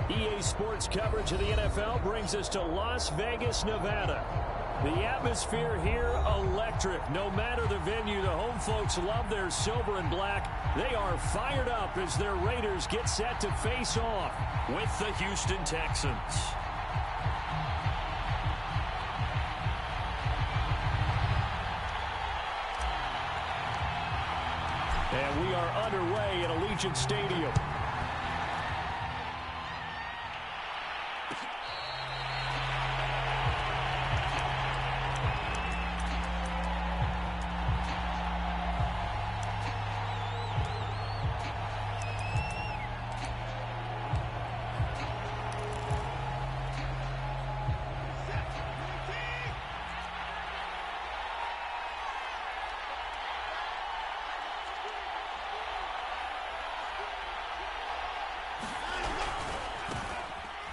EA Sports coverage of the NFL brings us to Las Vegas, Nevada. The atmosphere here, electric. No matter the venue, the home folks love their silver and black. They are fired up as their Raiders get set to face off with the Houston Texans. And we are underway at Allegiant Stadium.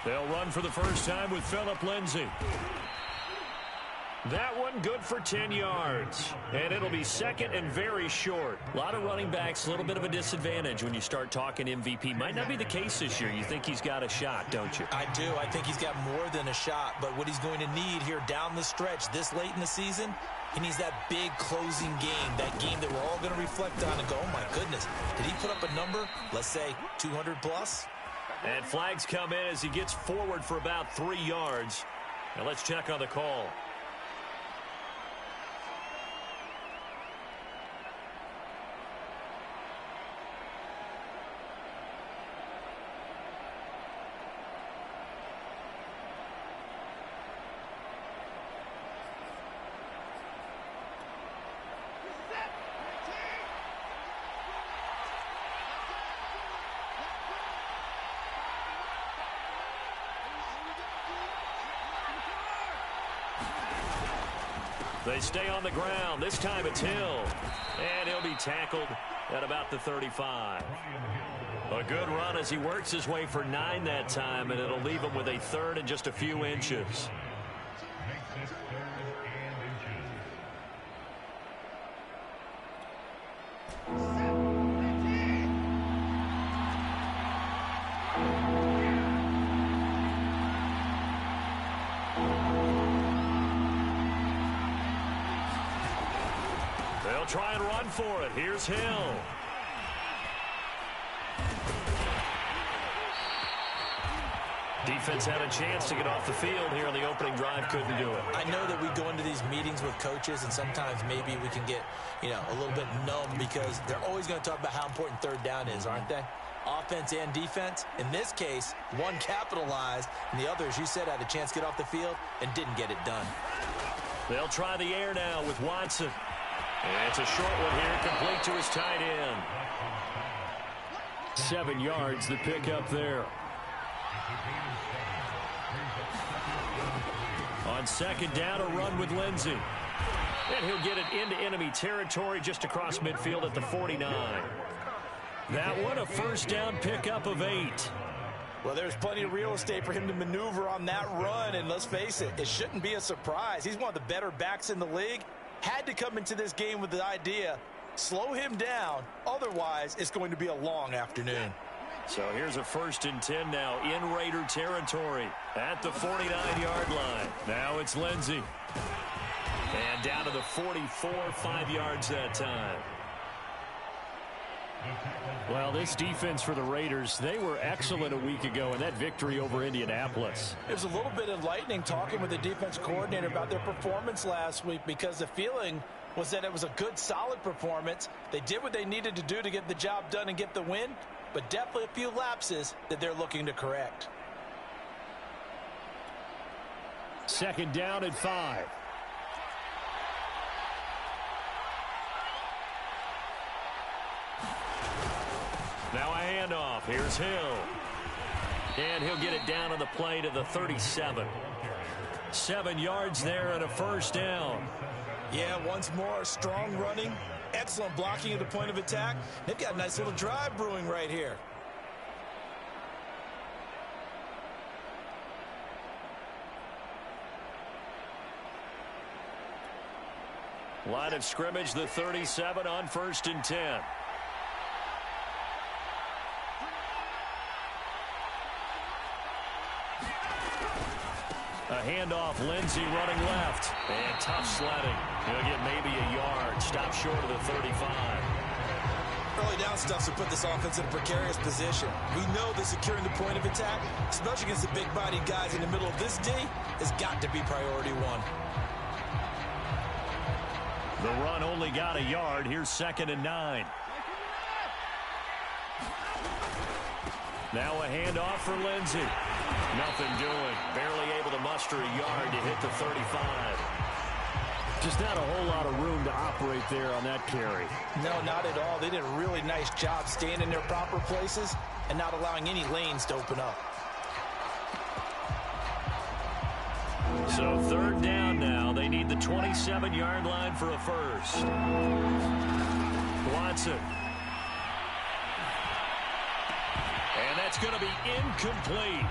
They'll run for the first time with Phillip Lindsay. That one good for 10 yards. And it'll be second and very short. A lot of running backs, a little bit of a disadvantage when you start talking MVP. Might not be the case this year. You think he's got a shot, don't you? I do. I think he's got more than a shot. But what he's going to need here down the stretch this late in the season, he needs that big closing game, that game that we're all going to reflect on and go, oh, my goodness, did he put up a number, let's say 200 plus? And flags come in as he gets forward for about 3 yards. Now let's check on the call. They stay on the ground. This time it's Hill. And he'll be tackled at about the 35. A good run as he works his way for 9 that time, and it'll leave him with a third and just a few inches. They'll try and run for it. Here's Hill. Defense had a chance to get off the field here on the opening drive. Couldn't do it. I know that we go into these meetings with coaches, and sometimes maybe we can get, a little bit numb because they're always going to talk about how important third down is, aren't they? Offense and defense. In this case, one capitalized, and the other, as you said, had a chance to get off the field and didn't get it done. They'll try the air now with Watson. And it's a short one here, complete to his tight end. 7 yards, the pickup there. On second down, a run with Lindsay. And he'll get it into enemy territory just across midfield at the 49. That one, a first down pickup of 8. Well, there's plenty of real estate for him to maneuver on that run, and let's face it, it shouldn't be a surprise. He's one of the better backs in the league. Had to come into this game with the idea, slow him down, otherwise it's going to be a long afternoon. So here's a first and 10 now in Raider territory at the 49-yard line. Now it's Lindsay. And down to the 44, 5 yards that time. Well, this defense for the Raiders, they were excellent a week ago in that victory over Indianapolis. It was a little bit enlightening talking with the defense coordinator about their performance last week because the feeling was that it was a good, solid performance. They did what they needed to do to get the job done and get the win, but definitely a few lapses that they're looking to correct. Second down at 5. Now a handoff. Here's Hill. And he'll get it down on the play to the 37. 7 yards there and a first down. Yeah, once more, strong running, excellent blocking at the point of attack. They've got a nice little drive brewing right here. Line of scrimmage, the 37 on first and 10. handoff. Lindsey running left. And tough sledding. He'll get maybe a yard. Stop short of the 35. Early down stuff to put this offense in a precarious position. We know that securing the point of attack, especially against the big-bodied guys in the middle of this D, has got to be priority one. The run only got a yard. Here's 2nd and 9. Now a handoff for Lindsey. Nothing doing. Barely able to muster a yard to hit the 35. Just not a whole lot of room to operate there on that carry. No, not at all. They did a really nice job staying in their proper places and not allowing any lanes to open up. So 3rd down now. They need the 27-yard line for a first. Watson. And that's going to be incomplete.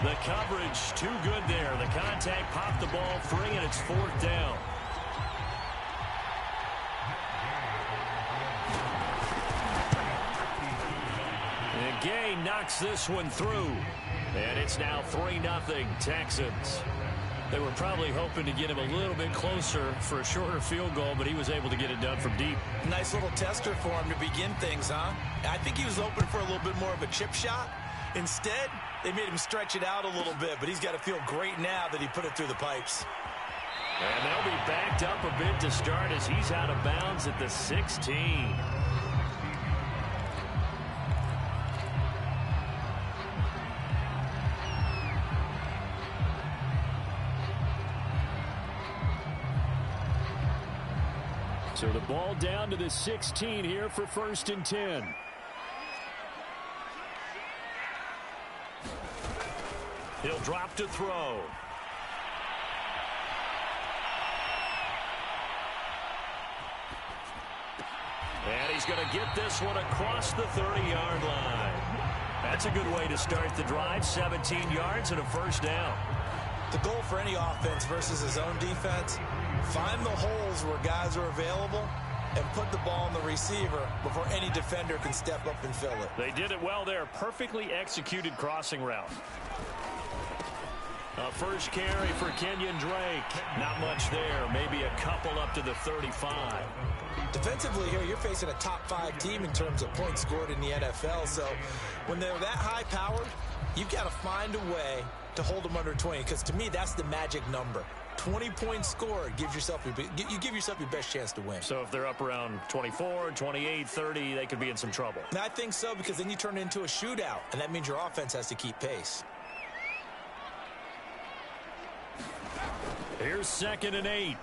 The coverage too good there. The contact popped the ball free, and it's 4th down. And Gay knocks this one through. And it's now 3-0 Texans. They were probably hoping to get him a little bit closer for a shorter field goal, but he was able to get it done from deep. Nice little tester for him to begin things, huh? I think he was open for a little bit more of a chip shot. Instead, they made him stretch it out a little bit, but he's got to feel great now that he put it through the pipes. And they'll be backed up a bit to start as he's out of bounds at the 16. So the ball down to the 16 here for 1st and 10. He'll drop to throw. And he's going to get this one across the 30-yard line. That's a good way to start the drive. 17 yards and a 1st down. The goal for any offense versus his own defense, find the holes where guys are available and put the ball on the receiver before any defender can step up and fill it. They did it well there. Perfectly executed crossing route. A first carry for Kenyon Drake. Not much there. Maybe a couple up to the 35. Defensively here, you're facing a top 5 team in terms of points scored in the NFL. So when they're that high powered, you've got to find a way to hold them under 20, because to me that's the magic number. 20 points scored gives yourself you give yourself your best chance to win. So if they're up around 24, 28, 30, they could be in some trouble. And I think so, because then you turn it into a shootout, and that means your offense has to keep pace. Here's 2nd and 8.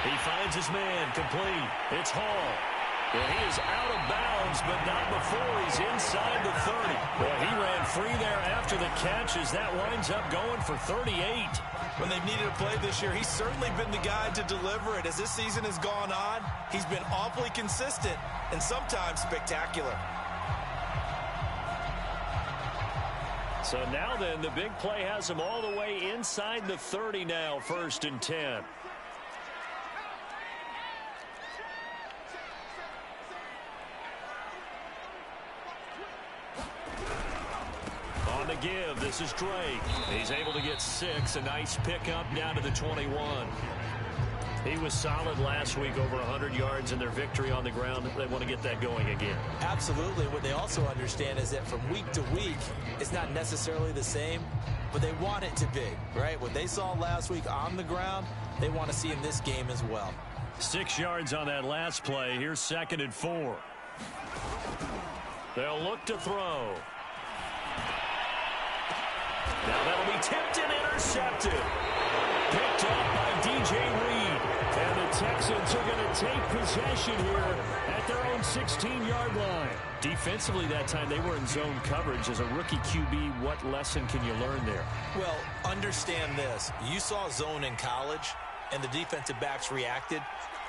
He finds his man complete. It's Hall. And he is out of bounds, but not before he's inside the 30. Well, he ran free there after the catch as that winds up going for 38. When they've needed a play this year, he's certainly been the guy to deliver it. As this season has gone on, he's been awfully consistent and sometimes spectacular. So now then, the big play has him all the way inside the 30 now, 1st and 10. On the give, this is Drake. He's able to get 6, a nice pickup down to the 21. He was solid last week, over 100 yards in their victory on the ground. They want to get that going again. Absolutely. What they also understand is that from week to week, it's not necessarily the same, but they want it to be, right? What they saw last week on the ground, they want to see in this game as well. 6 yards on that last play. Here's 2nd and 4. They'll look to throw. Now that'll be tipped and intercepted. Picked up by DJ Reed. And the Texans are going to take possession here at their own 16-yard line. Defensively that time, they were in zone coverage. As a rookie QB, what lesson can you learn there? Well, understand this. You saw zone in college, and the defensive backs reacted,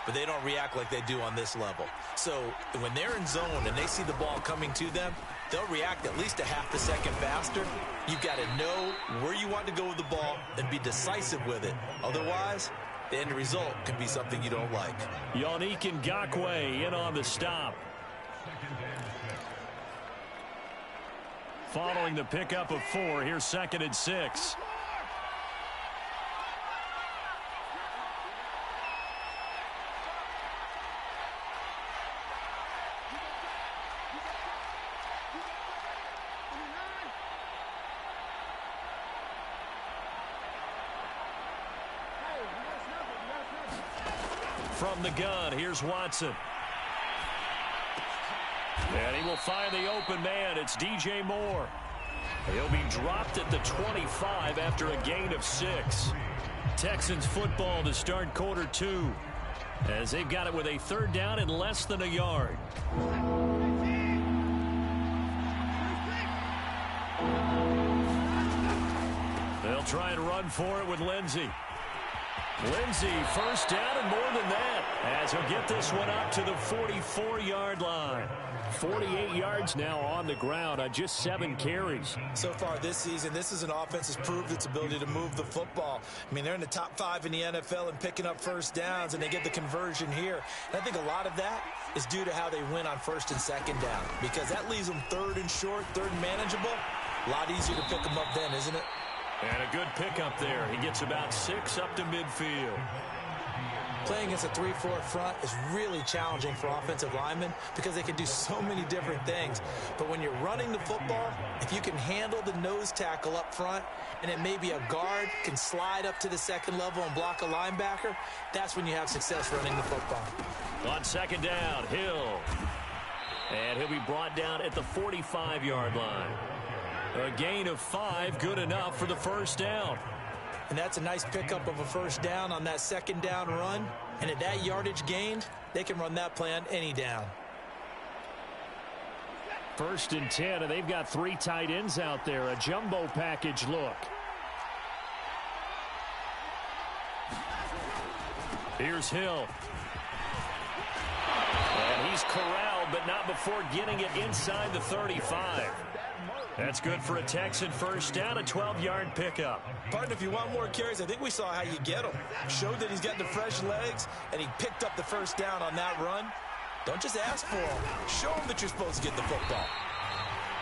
but they don't react like they do on this level. So when they're in zone and they see the ball coming to them, they'll react at least a half a second faster. You've got to know where you want to go with the ball and be decisive with it. Otherwise, the end result can be something you don't like. Yannick Ngakoue in on the stop. Following the pickup of 4, here's 2nd and 6. From the gun, here's Watson. And he will find the open man. It's DJ Moore. He'll be dropped at the 25 after a gain of 6. Texans football to start quarter 2, as they've got it with a 3rd down and less than a yard. They'll try and run for it with Lindsey. Lindsey, 1st down and more than that, as he'll get this one up to the 44-yard line. 48 yards now on the ground on just 7 carries. So far this season, this is an offense that's proved its ability to move the football. I mean, they're in the top 5 in the NFL in picking up 1st downs, and they get the conversion here. And I think a lot of that is due to how they win on 1st and 2nd down, because that leaves them 3rd and short, 3rd and manageable. A lot easier to pick them up then, isn't it? And a good pickup there. He gets about 6 up to midfield. Playing against a 3-4 front is really challenging for offensive linemen because they can do so many different things. But when you're running the football, if you can handle the nose tackle up front, and it may be a guard can slide up to the 2nd level and block a linebacker, that's when you have success running the football. On 2nd down, Hill. And he'll be brought down at the 45-yard line. A gain of 5, good enough for the 1st down. And that's a nice pickup of a 1st down on that 2nd down run. And at that yardage gained, they can run that play on any down. 1st and 10, and they've got 3 tight ends out there. A jumbo package look. Here's Hill. And he's corralled, but not before getting it inside the 35. That's good for a Texan 1st down, a 12-yard pickup. Partner, if you want more carries, I think we saw how you get them. Showed that he's got the fresh legs, and he picked up the 1st down on that run. Don't just ask for them. Show them that you're supposed to get the football.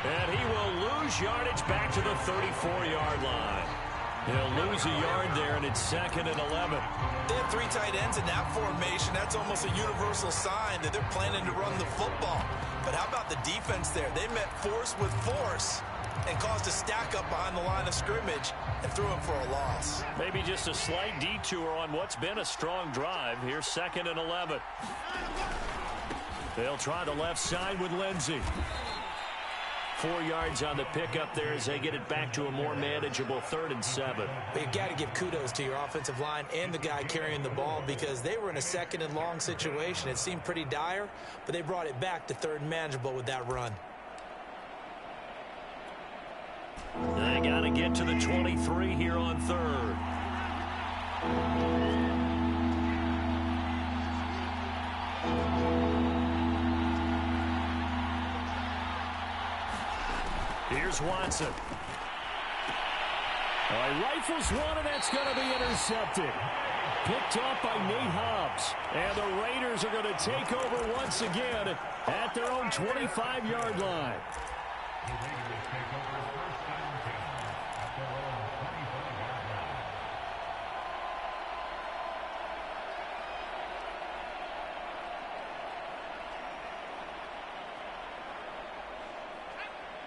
And he will lose yardage back to the 34-yard line. He'll lose a yard there, and it's 2nd and 11. They have 3 tight ends in that formation. That's almost a universal sign that they're planning to run the football. But how about the defense there? They met force with force and caused a stack up behind the line of scrimmage and threw him for a loss. Maybe just a slight detour on what's been a strong drive. Here's 2nd and 11. They'll try the left side with Lindsey. 4 yards on the pickup there as they get it back to a more manageable 3rd and 7. But you've got to give kudos to your offensive line and the guy carrying the ball, because they were in a 2nd and long situation. It seemed pretty dire, but they brought it back to 3rd and manageable with that run. They got to get to the 23 here on 3rd. Here's Watson. Rifles one, and that's going to be intercepted. Picked off by Nate Hobbs. And the Raiders are going to take over once again at their own 25-yard line.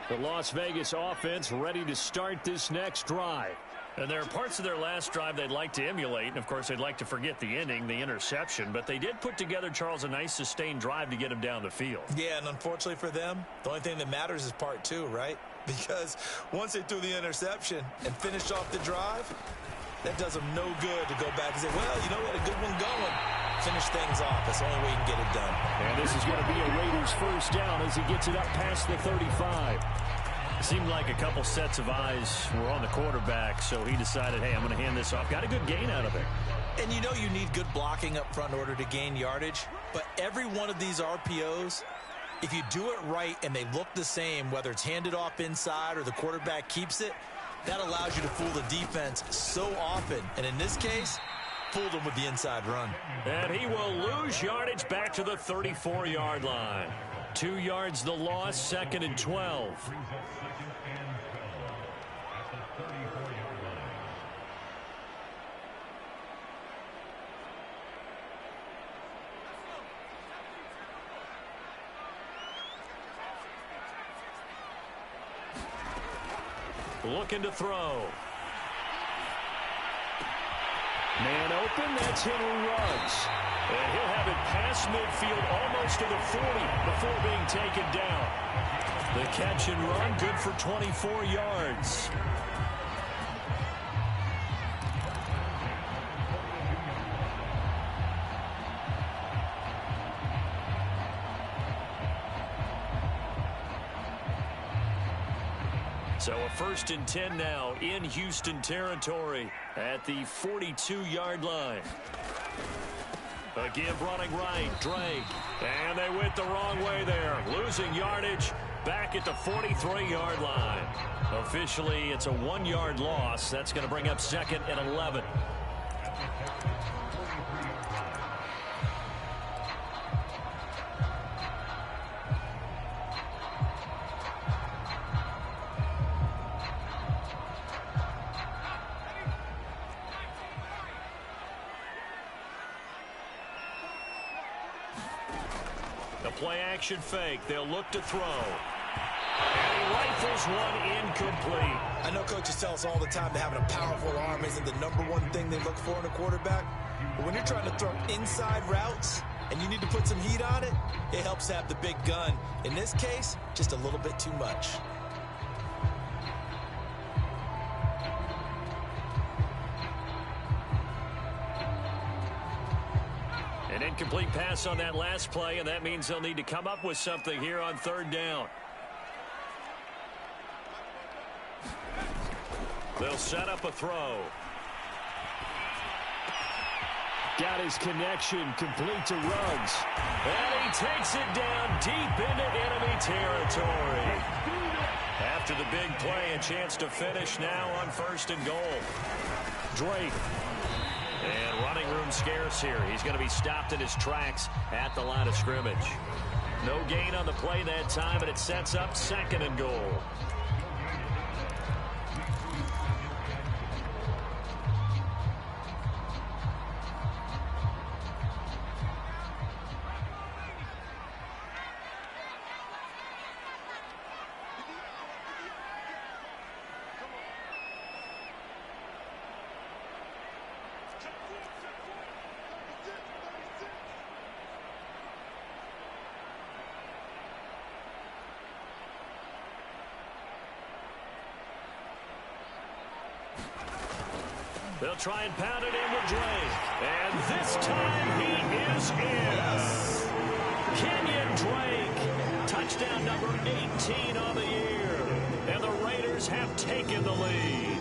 The Las Vegas offense ready to start this next drive. And there are parts of their last drive they'd like to emulate. And, of course, they'd like to forget the ending, the interception. But they did put together, Charles, a nice sustained drive to get him down the field. Yeah, and unfortunately for them, the only thing that matters is part 2, right? Because once they threw the interception and finished off the drive, that does them no good to go back and say, well, you know, we had a good one going. Finish things off. That's the only way you can get it done. And this is going to be a Raiders 1st down as he gets it up past the 35. It seemed like a couple sets of eyes were on the quarterback, so he decided, hey, I'm going to hand this off. Got a good gain out of it. And you know you need good blocking up front in order to gain yardage. But every one of these RPOs, if you do it right and they look the same, whether it's handed off inside or the quarterback keeps it, that allows you to fool the defense so often. And in this case, fooled them with the inside run. And he will lose yardage back to the 34-yard line. 2 yards the loss, 2nd and 12. Looking to throw. Man open, that's Henry Ruggs. And he'll have it past midfield almost to the 40 before being taken down. The catch and run, good for 24 yards. So a 1st and 10 now in Houston territory at the 42-yard line. Again, running right, Drake. And they went the wrong way there. Losing yardage back at the 43-yard line. Officially, it's a 1-yard loss. That's going to bring up 2nd and 11. Play-action fake. They'll look to throw. And he rifles one incomplete. I know coaches tell us all the time that having a powerful arm isn't the #1 thing they look for in a quarterback. But when you're trying to throw inside routes and you need to put some heat on it, it helps have the big gun. In this case, just a little bit too much. An incomplete pass on that last play, and that means they'll need to come up with something here on 3rd down. They'll set up a throw. Got his connection, complete to Ruggs. And he takes it down deep into enemy territory. After the big play, a chance to finish now on 1st and goal. Drake. And running room scarce here. He's going to be stopped in his tracks at the line of scrimmage. No gain on the play that time, and it sets up 2nd and goal. They'll try and pound it in with Drake. And this time he is in. Kenyon Drake. Touchdown number 18 on the year. And the Raiders have taken the lead.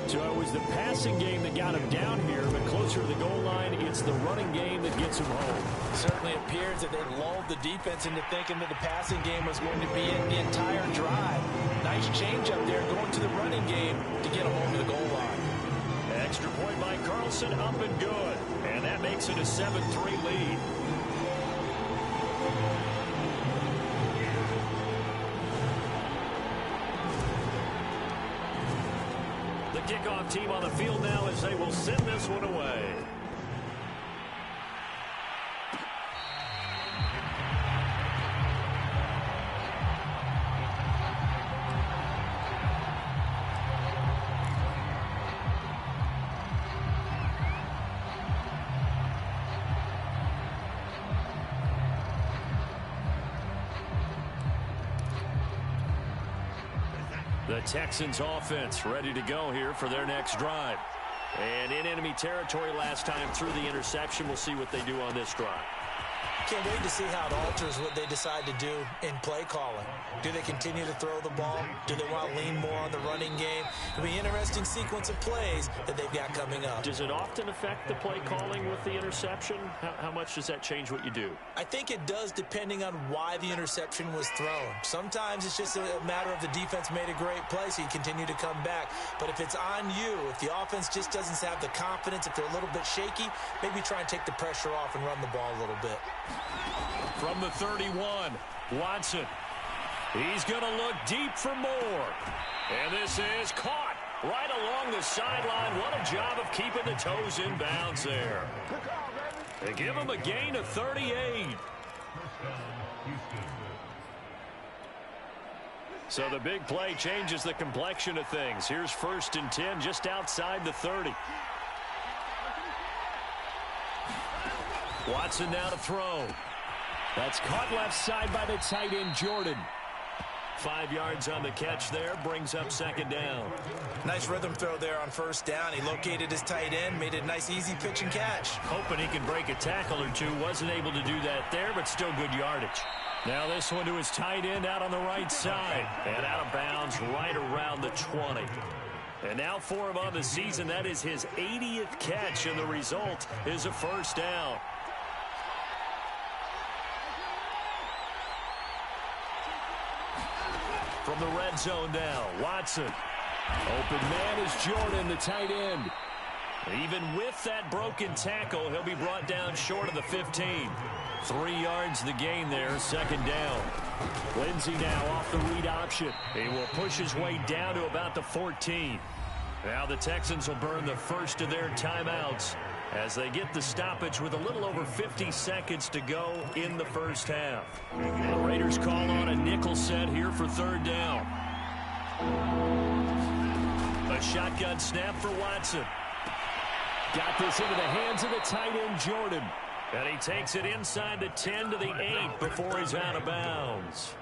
So it was the passing game that got him down here, but closer to the goal line, it's the running game that gets him home. Certainly appears that they lulled the defense into thinking that the passing game was going to be in the entire drive. Nice change up there going to the running game to get him over the goal line. Extra point by Carlson, up and good. And that makes it a 7-3 lead. The kickoff team on the field now as they will send this one away. The Texans offense ready to go here for their next drive. And in enemy territory last time through the interception. We'll see what they do on this drive. Can't wait to see how it alters what they decide to do in play calling. Do they continue to throw the ball? Do they want to lean more on the running game? It'll be an interesting sequence of plays that they've got coming up. Does it often affect the play calling with the interception? How much does that change what you do? I think it does depending on why the interception was thrown. Sometimes it's just a matter of the defense made a great play, so you continue to come back. But if it's on you, if the offense just doesn't have the confidence, if they're a little bit shaky, maybe try and take the pressure off and run the ball a little bit. From the 31, Watson. He's going to look deep for more. And this is caught right along the sideline. What a job of keeping the toes in bounds there. They give him a gain of 38. So the big play changes the complexion of things. Here's 1st and 10 just outside the 30. Watson now to throw. That's caught left side by the tight end, Jordan. 5 yards on the catch there, brings up 2nd down. Nice rhythm throw there on 1st down. He located his tight end, made it a nice easy pitch and catch. Hoping he can break a tackle or two. Wasn't able to do that there, but still good yardage. Now this one to his tight end out on the right side. And out of bounds right around the 20. And now for him on the season, that is his 80th catch, and the result is a 1st down. From the red zone now, Watson. Open man is Jordan, the tight end. Even with that broken tackle, he'll be brought down short of the 15. 3 yards the gain there, 2nd down. Lindsey now off the read option. He will push his way down to about the 14. Now the Texans will burn the first of their timeouts as they get the stoppage with a little over 50 seconds to go in the first half. The Raiders call on a nickel set here for 3rd down. A shotgun snap for Watson. Got this into the hands of the tight end, Jordan. And he takes it inside the 10 to the 8 before he's out of bounds.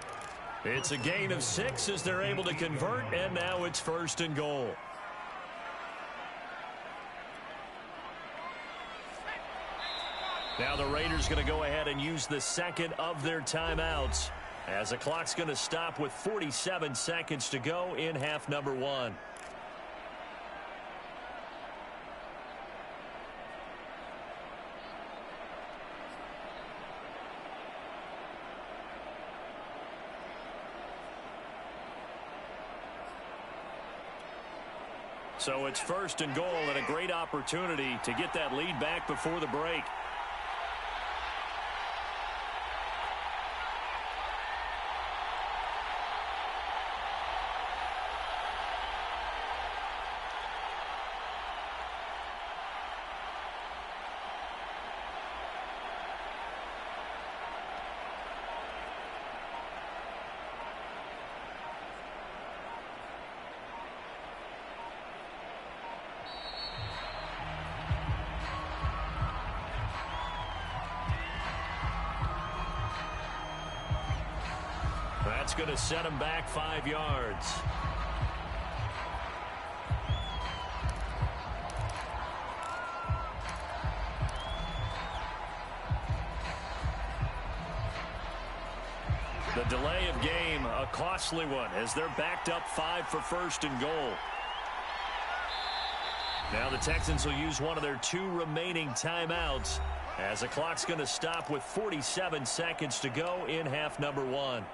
It's a gain of 6 as they're able to convert, and now it's 1st and goal. Now the Raiders going to go ahead and use the 2nd of their timeouts as the clock's going to stop with 47 seconds to go in half number 1. So it's 1st and goal, and a great opportunity to get that lead back before the break. That's going to set him back 5 yards. The delay of game, a costly one, as they're backed up 5 for 1st and goal. Now the Texans will use one of their 2 remaining timeouts as the clock's going to stop with 47 seconds to go in half number 1.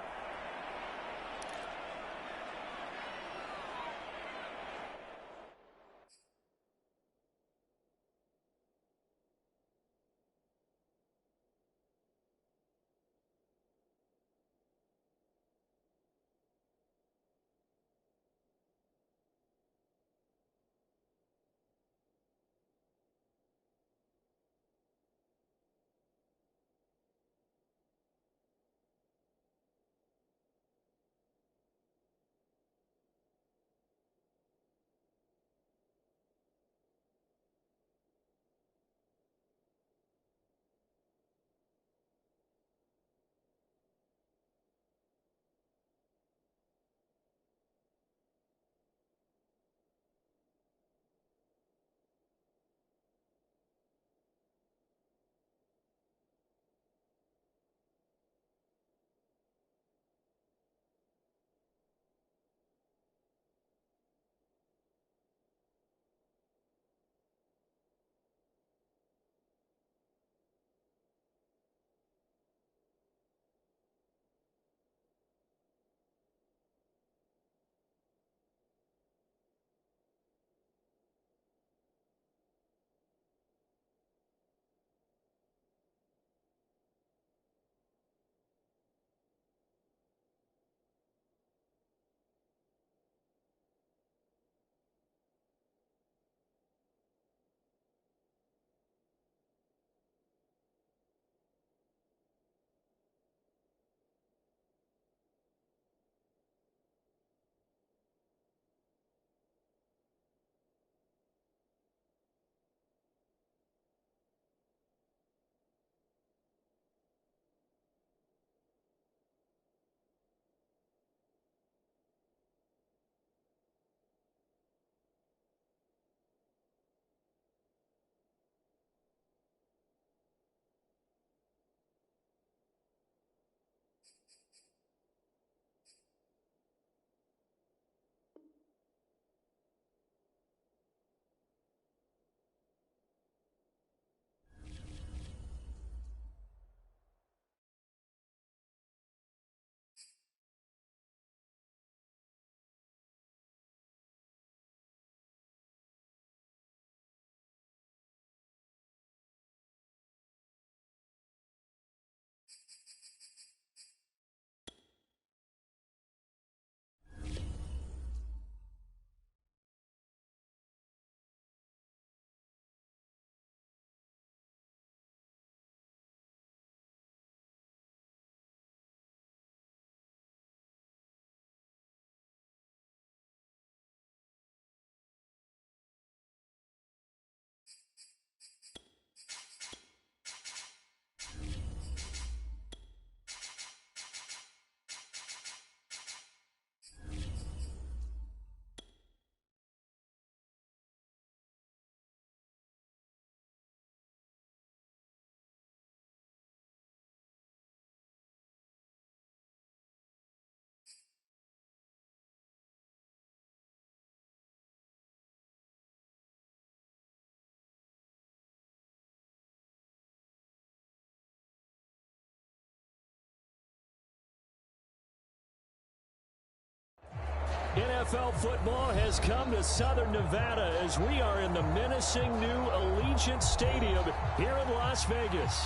NFL football has come to Southern Nevada as we are in the menacing new Allegiant Stadium here in Las Vegas.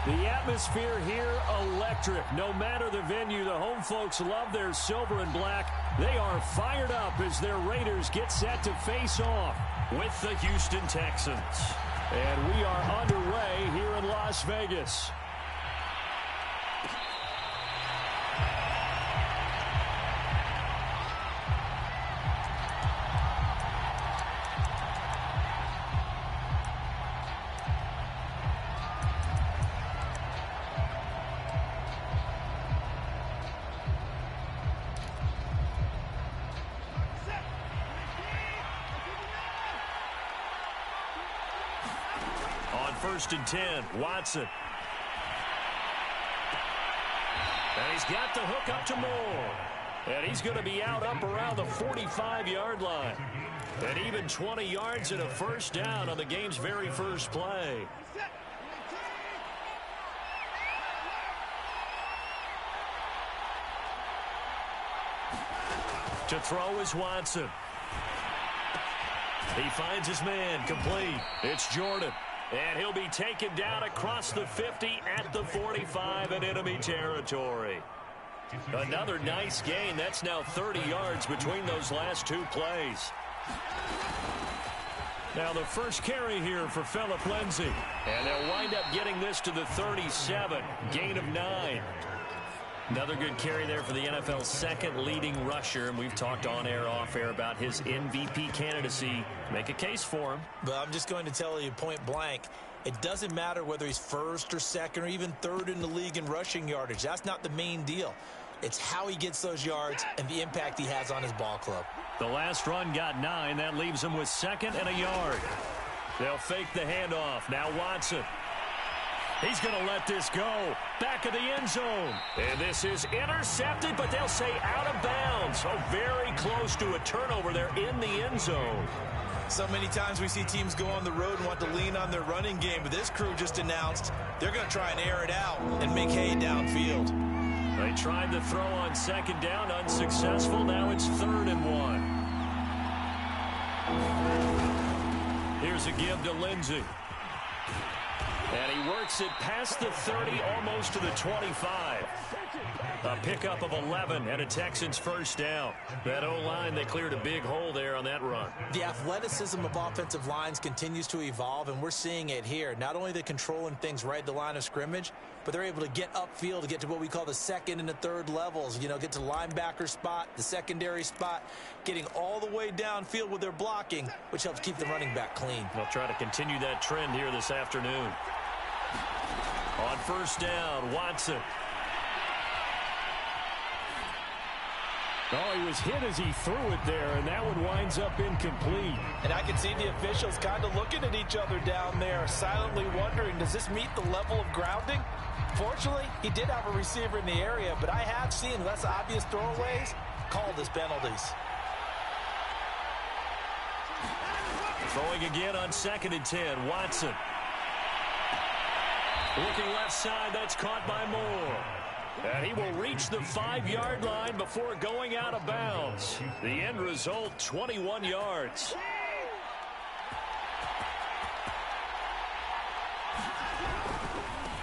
The atmosphere here electric. No matter the venue, the home folks love their silver and black. They are fired up as their Raiders get set to face off with the Houston Texans. And we are underway here in Las Vegas. First and 10, Watson. And he's got the hook up to Moore. And he's going to be out up around the 45-yard line. And even 20 yards and a first down on the game's very first play. To throw is Watson. He finds his man, complete. It's Jordan. And he'll be taken down across the 50 at the 45 in enemy territory. Another nice gain. That's now 30 yards between those last two plays. Now the first carry here for Phillip Lindsay. And they'll wind up getting this to the 37. Gain of 9. Another good carry there for the NFL's second leading rusher. And we've talked on air, off air about his MVP candidacy. Make a case for him. But I'm just going to tell you point blank, it doesn't matter whether he's first or second or even third in the league in rushing yardage. That's not the main deal. It's how he gets those yards and the impact he has on his ball club. The last run got 9. That leaves him with 2nd and a yard. They'll fake the handoff. Now Watson. He's going to let this go. Back of the end zone. And this is intercepted, but they'll say out of bounds. So very close to a turnover there in the end zone. So many times we see teams go on the road and want to lean on their running game, but this crew just announced they're going to try and air it out and make hay downfield. They tried the throw on 2nd down, unsuccessful. Now it's 3rd and 1. Here's a give to Lindsay. And he works it past the 30, almost to the 25. A pickup of 11 and a Texans first down. That O-line, they cleared a big hole there on that run. The athleticism of offensive lines continues to evolve, and we're seeing it here. Not only are they controlling things right at the line of scrimmage, but they're able to get upfield to get to what we call the 2nd and the 3rd levels. You know, get to the linebacker spot, the secondary spot, getting all the way downfield with their blocking, which helps keep the running back clean. They'll try to continue that trend here this afternoon. On first down, Watson. Oh, he was hit as he threw it there, and that one winds up incomplete. And I can see the officials kind of looking at each other down there, silently wondering, does this meet the level of grounding? Fortunately, he did have a receiver in the area, but I have seen less obvious throwaways called as penalties. Throwing again on 2nd and 10. Watson. Looking left side. That's caught by Moore. And he will reach the 5-yard line before going out of bounds. The end result, 21 yards.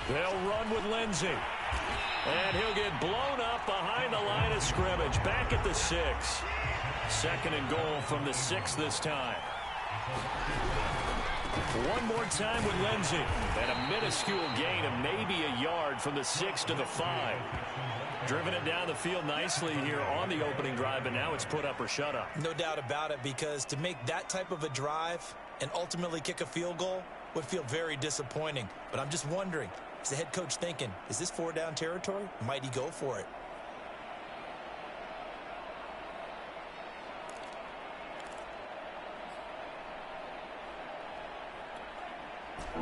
They'll run with Lindsey. And he'll get blown up behind the line of scrimmage. Back at the 6. 2nd and goal from the 6 this time. One more time with Lindsey. And a minuscule gain of maybe a yard from the 6 to the 5. Driven it down the field nicely here on the opening drive, but now it's put up or shut up. No doubt about it, because to make that type of a drive and ultimately kick a field goal would feel very disappointing. But I'm just wondering, is the head coach thinking, is this 4-down territory? Might he go for it?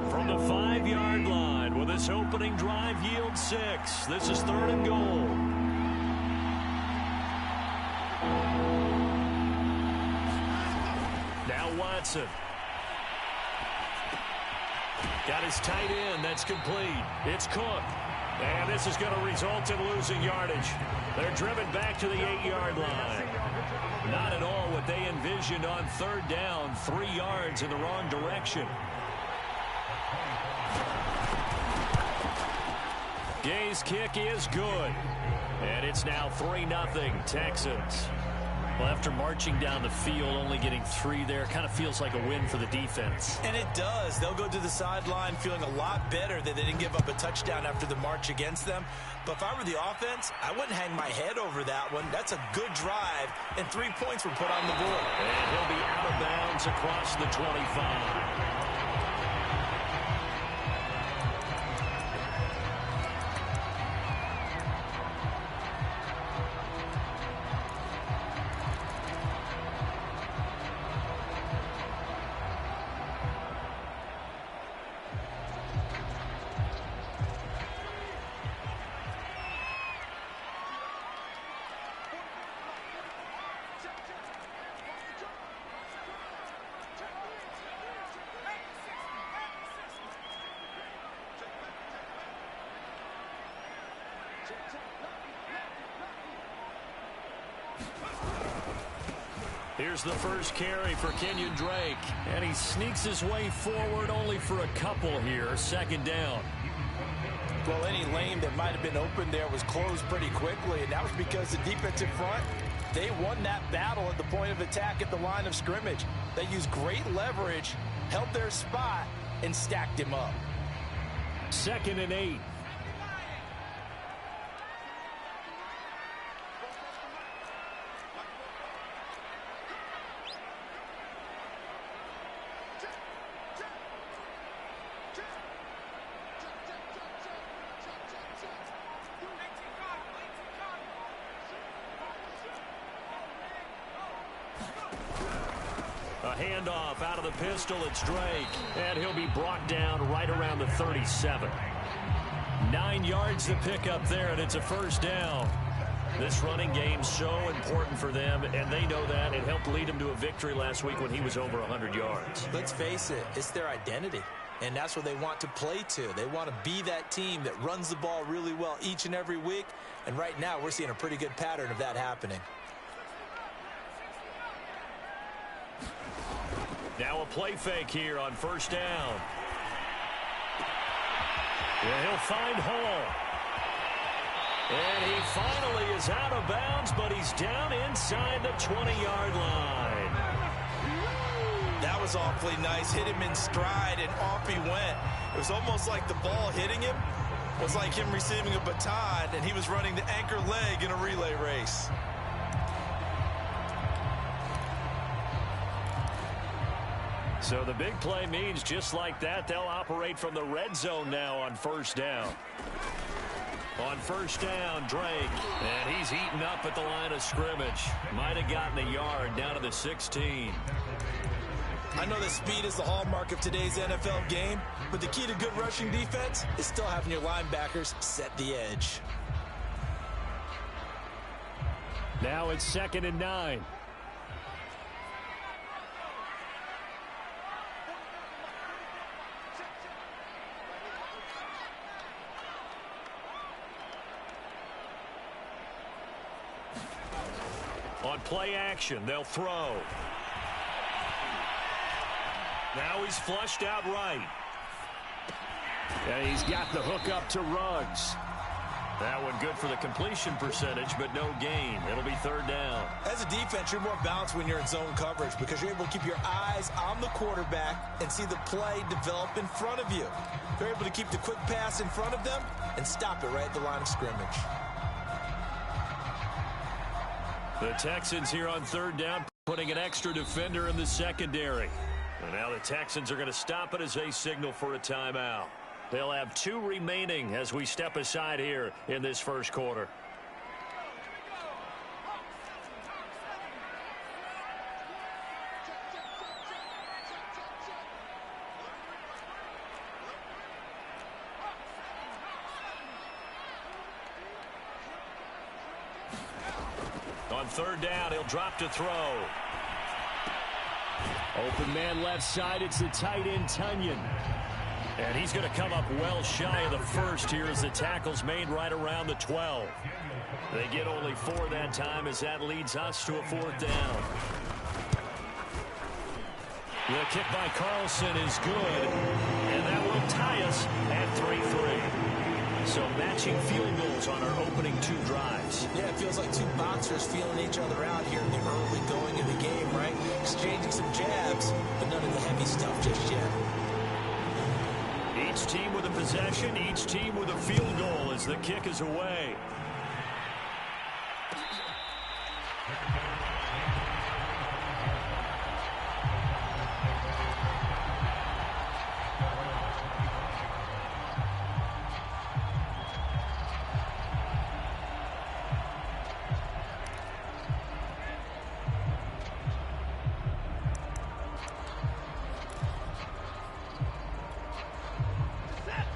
From the 5-yard line, will this opening drive yield 6? This is 3rd and goal. Now Watson. Got his tight end. That's complete. It's Cook. And this is going to result in losing yardage. They're driven back to the 8-yard line. Not at all what they envisioned on 3rd down. 3 yards in the wrong direction. Gay's kick is good. And it's now 3-0 Texans. Well, after marching down the field, only getting 3 there, kind of feels like a win for the defense. And it does. They'll go to the sideline feeling a lot better that they didn't give up a touchdown after the march against them. But if I were the offense, I wouldn't hang my head over that one. That's a good drive, and 3 points were put on the board. And he'll be out of bounds across the 25. Here's the first carry for Kenyon Drake. And he sneaks his way forward only for a couple here. 2nd down. Well, any lane that might have been open there was closed pretty quickly, and that was because the defensive front, they won that battle at the point of attack at the line of scrimmage. They used great leverage, held their spot, and stacked him up. 2nd and 8. A handoff out of the pistol. It's Drake. And he'll be brought down right around the 37. 9 yards to pick up there, and it's a 1st down. This running game's so important for them, and they know that. It helped lead them to a victory last week when he was over 100 yards. Let's face it, it's their identity. And that's what they want to play to. They want to be that team that runs the ball really well each and every week. And right now, we're seeing a pretty good pattern of that happening. Now a play fake here on 1st down. Yeah, he'll find Hall. And he finally is out of bounds, but he's down inside the 20-yard line. That was awfully nice. Hit him in stride, and off he went. It was almost like the ball hitting him was like him receiving a baton, and he was running the anchor leg in a relay race. So the big play means just like that, they'll operate from the red zone now on 1st down. On 1st down, Drake. And he's eaten up at the line of scrimmage. Might have gotten a yard down to the 16. I know that speed is the hallmark of today's NFL game, but the key to good rushing defense is still having your linebackers set the edge. Now it's 2nd and 9. On play action, they'll throw. Now he's flushed out right. And he's got the hook up to Ruggs. That one good for the completion percentage, but no gain. It'll be 3rd down. As a defense, you're more balanced when you're in zone coverage because you're able to keep your eyes on the quarterback and see the play develop in front of you. You're able to keep the quick pass in front of them and stop it right at the line of scrimmage. The Texans here on 3rd down, putting an extra defender in the secondary. And now the Texans are going to stop it as they signal for a timeout. They'll have 2 remaining as we step aside here in this first quarter. On 3rd down, he'll drop to throw. Open man left side, it's the tight end, Tunyon. And he's going to come up well shy of the first here as the tackle's made right around the 12. They get only 4 that time as that leads us to a 4th down. The kick by Carlson is good, and that will tie us at 3-3. So matching field goals on our opening 2 drives. Yeah, it feels like 2 boxers feeling each other out here in the early going of the game, right? Exchanging some jabs, but none of the heavy stuff just yet. Each team with a possession, each team with a field goal as the kick is away.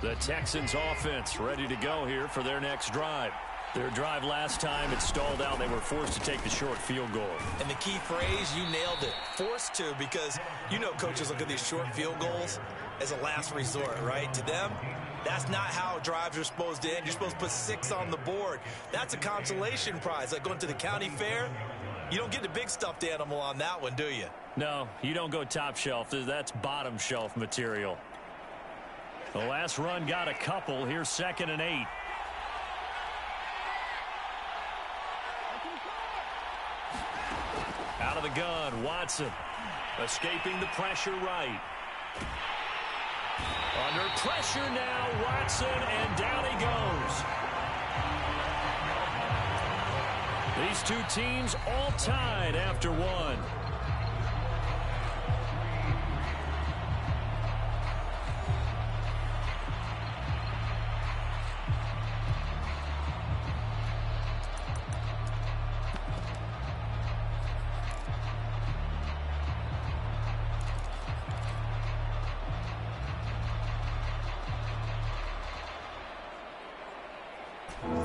The Texans offense ready to go here for their next drive. Their drive last time, it stalled out. They were forced to take the short field goal. And the key phrase, you nailed it. Forced to, because you know coaches look at these short field goals as a last resort, right? To them, that's not how drives are supposed to end. You're supposed to put 6 on the board. That's a consolation prize. Like going to the county fair, you don't get the big stuffed animal on that one, do you? No, you don't go top shelf. That's bottom shelf material. The last run got a couple. Here's 2nd and 8. Out of the gun, Watson. Escaping the pressure right. Under pressure now, Watson, and down he goes. These 2 teams all tied after 1.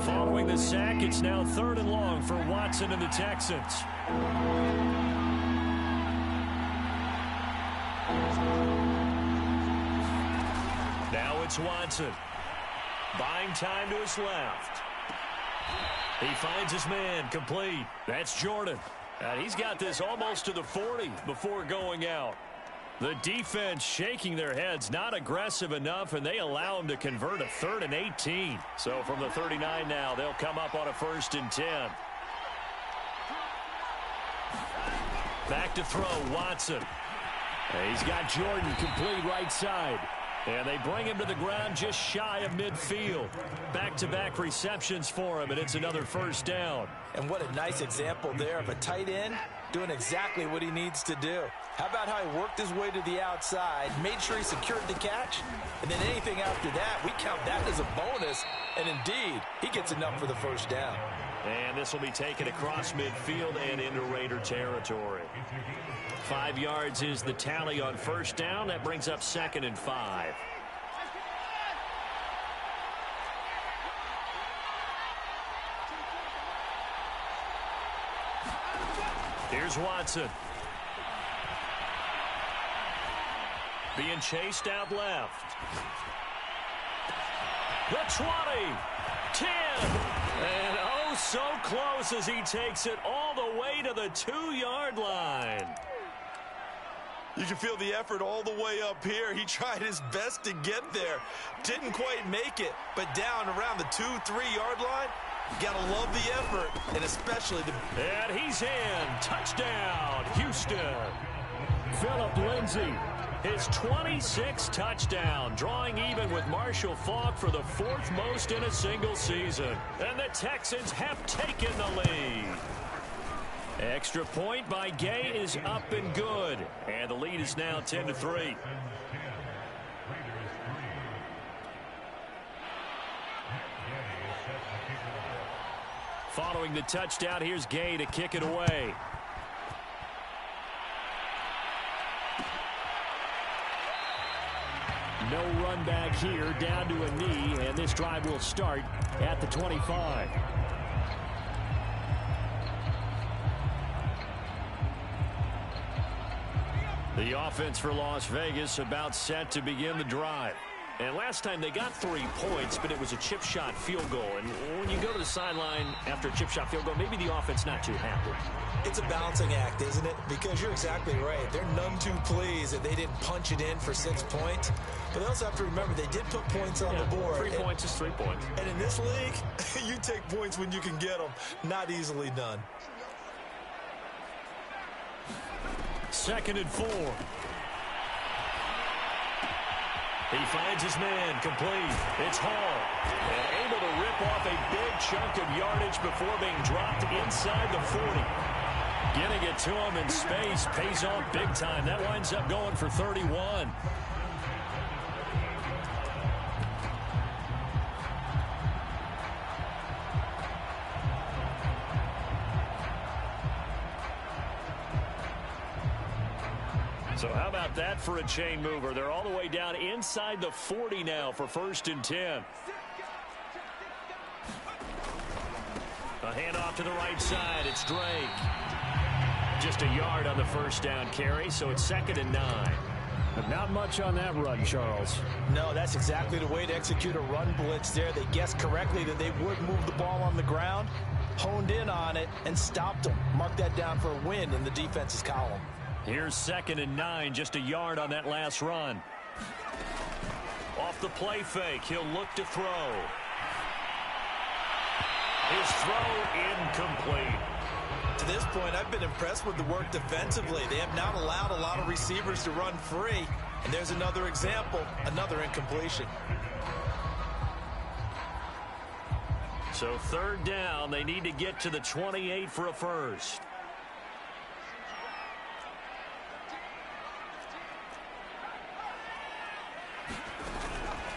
Following the sack, it's now 3rd and long for Watson and the Texans. Now it's Watson. Buying time to his left. He finds his man complete. That's Jordan. And he's got this almost to the 40 before going out. The defense shaking their heads, not aggressive enough, and they allow him to convert a 3rd and 18. So from the 39 now, they'll come up on a 1st and 10. Back to throw, Watson. And he's got Jordan complete right side. And they bring him to the ground just shy of midfield. Back-to-back receptions for him, and it's another 1st down. And what a nice example there of a tight end doing exactly what he needs to do. How about how he worked his way to the outside, made sure he secured the catch, and then anything after that, we count that as a bonus, and indeed, he gets enough for the first down. And this will be taken across midfield and into Raider territory. 5 yards is the tally on first down. That brings up 2nd and 5. Here's Watson. Being chased out left. The 20. 10. And oh, so close as he takes it all the way to the 2-yard line. You can feel the effort all the way up here. He tried his best to get there. Didn't quite make it, but down around the 2-3-yard line, you gotta love the effort, and especially the... And he's in. Touchdown, Houston. Phillip Lindsay, his 26th touchdown, drawing even with Marshall Faulk for the 4th most in a single season. And the Texans have taken the lead. Extra point by Gay is up and good. And the lead is now 10-3. Following the touchdown, here's Gay to kick it away. No run back here, down to a knee, and this drive will start at the 25. The offense for Las Vegas about set to begin the drive. And last time they got 3 points, but it was a chip shot field goal. And when you go to the sideline after a chip shot field goal, maybe the offense not too happy. It's a balancing act, isn't it? Because you're exactly right. They're none too pleased that they didn't punch it in for 6 points. But they also have to remember they did put points on the board. 3 points is 3 points. And in this league, you take points when you can get them. Not easily done. 2nd and 4. He finds his man complete. It's Hall. And able to rip off a big chunk of yardage before being dropped inside the 40. Getting it to him in space pays off big time. That winds up going for 31. So how about that for a chain mover? They're all the way down inside the 40 now for 1st and 10. A handoff to the right side. It's Drake. Just a yard on the first down carry, so it's 2nd and 9. But not much on that run, Charles. No, that's exactly the way to execute a run blitz there. They guessed correctly that they would move the ball on the ground, honed in on it, and stopped them. Mark that down for a win in the defense's column. Here's 2nd and 9, just a yard on that last run. Off the play fake, he'll look to throw. His throw incomplete. To this point, I've been impressed with the work defensively. They have not allowed a lot of receivers to run free. And there's another example, another incompletion. So 3rd down, they need to get to the 28 for a first.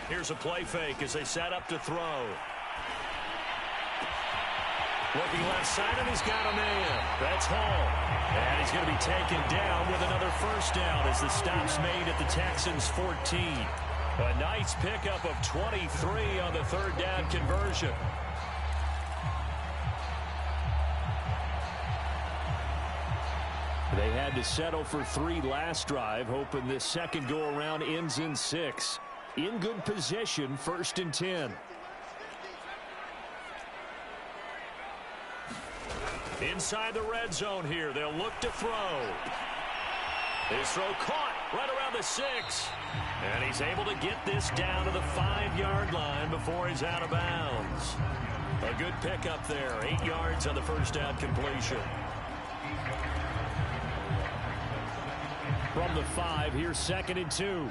Here's a play fake as they set up to throw. Looking left side, and he's got a man. That's Hall. And he's going to be taken down with another first down as the stop's made at the Texans' 14. A nice pickup of 23 on the 3rd down conversion. They had to settle for 3 last drive, hoping this second go-around ends in 6. In good position, 1st and 10. Inside the red zone here, they'll look to throw. His throw caught right around the 6. And he's able to get this down to the 5-yard line before he's out of bounds. A good pickup there, 8 yards on the first down completion. From the 5, here's 2nd and 2.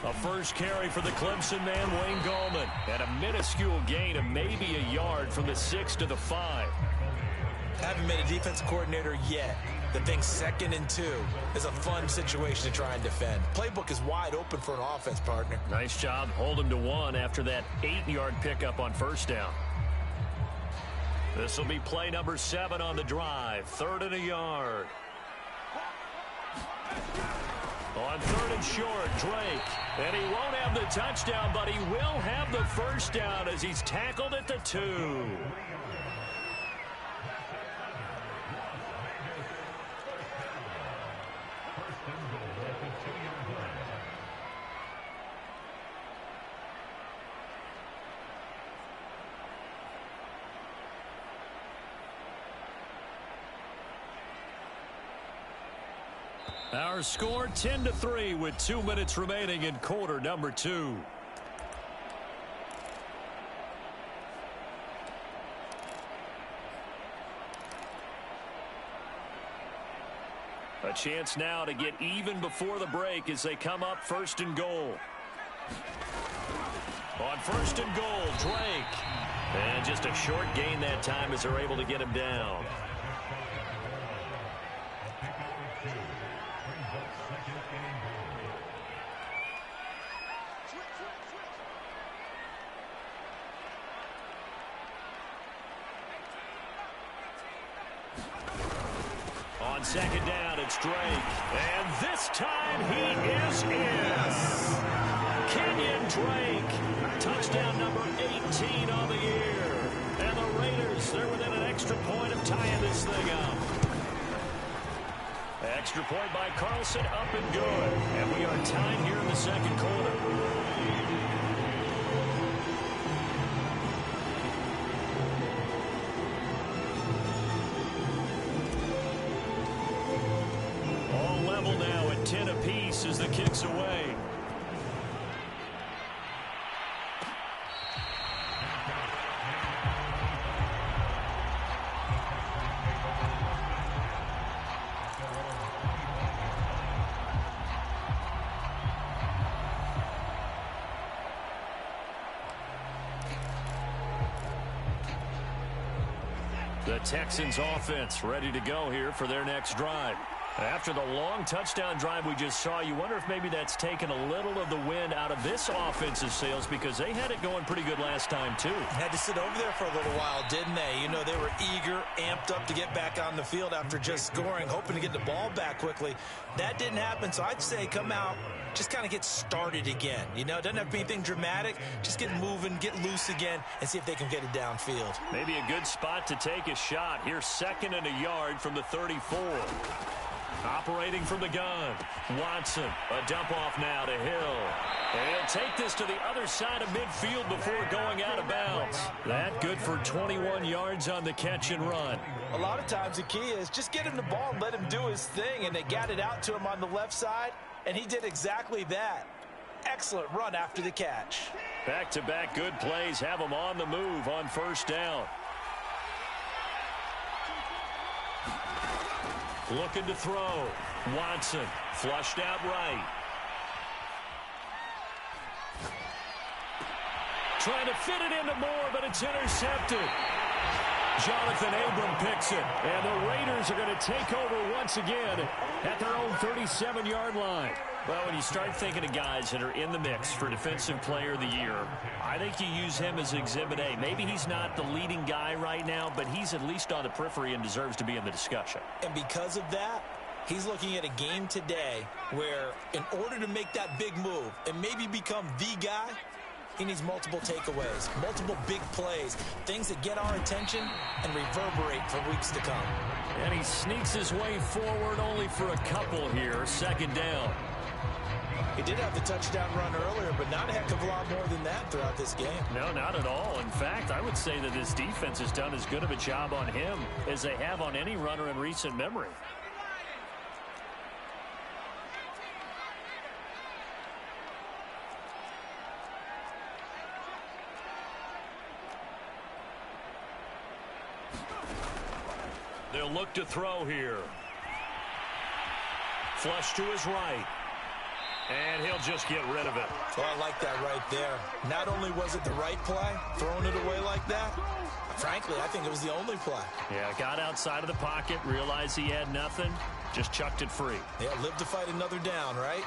A first carry for the Clemson man, Wayne Gallman. And a minuscule gain of maybe a yard from the 6 to the 5. Haven't been a defense coordinator yet. The thing 2nd and 2 is a fun situation to try and defend. Playbook is wide open for an offense, partner. Nice job. Hold him to 1 after that 8-yard pickup on first down. This will be play number 7 on the drive. 3rd and a yard. On 3rd and short, Drake. And he won't have the touchdown, but he will have the first down as he's tackled at the 2. Our score 10-3 with 2 minutes remaining in quarter number 2. A chance now to get even before the break as they come up 1st and goal. On 1st and goal, Drake. And just a short gain that time as they're able to get him down. On 2nd down, it's Drake. And this time he is in. Kenyon Drake. Touchdown number 18 on the year. And the Raiders, they're within an extra point of tying this thing up. Extra point by Carlson, up and good. And we are tied here in the 2nd quarter. Now at 10 apiece as the kick's away. The Texans offense ready to go here for their next drive. After the long touchdown drive we just saw, you wonder if maybe that's taken a little of the wind out of this offensive sails because they had it going pretty good last time, too. Had to sit over there for a little while, didn't they? You know, they were eager, amped up to get back on the field after just scoring, hoping to get the ball back quickly. That didn't happen, so I'd say come out, just kind of get started again. You know, it doesn't have to be anything dramatic. Just get moving, get loose again, and see if they can get it downfield. Maybe a good spot to take a shot. Here's 2nd and a yard from the 34. Operating from the gun, Watson. A dump off now to Hill. And he'll take this to the other side of midfield before going out of bounds. That good for 21 yards on the catch and run. A lot of times the key is just get him the ball and let him do his thing, and they got it out to him on the left side, and he did exactly that. Excellent run after the catch. Back-to-back good plays have him on the move on 1st down. Looking to throw. Watson flushed out right. Trying to fit it into Moore, but it's intercepted. Jonathan Abram picks it. And the Raiders are going to take over once again at their own 37-yard line. Well, when you start thinking of guys that are in the mix for Defensive Player of the Year, I think you use him as Exhibit A. Maybe he's not the leading guy right now, but he's at least on the periphery and deserves to be in the discussion. And because of that, he's looking at a game today where in order to make that big move and maybe become the guy, he needs multiple takeaways, multiple big plays, things that get our attention and reverberate for weeks to come. And he sneaks his way forward only for a couple here. 2nd down. He did have the touchdown run earlier, but not a heck of a lot more than that throughout this game. No, not at all. In fact, I would say that this defense has done as good of a job on him as they have on any runner in recent memory. They'll look to throw here. Flush to his right. And he'll just get rid of it. Well, I like that right there. Not only was it the right play, throwing it away like that, frankly, I think it was the only play. Yeah, got outside of the pocket, realized he had nothing, just chucked it free. Yeah, live to fight another down, right?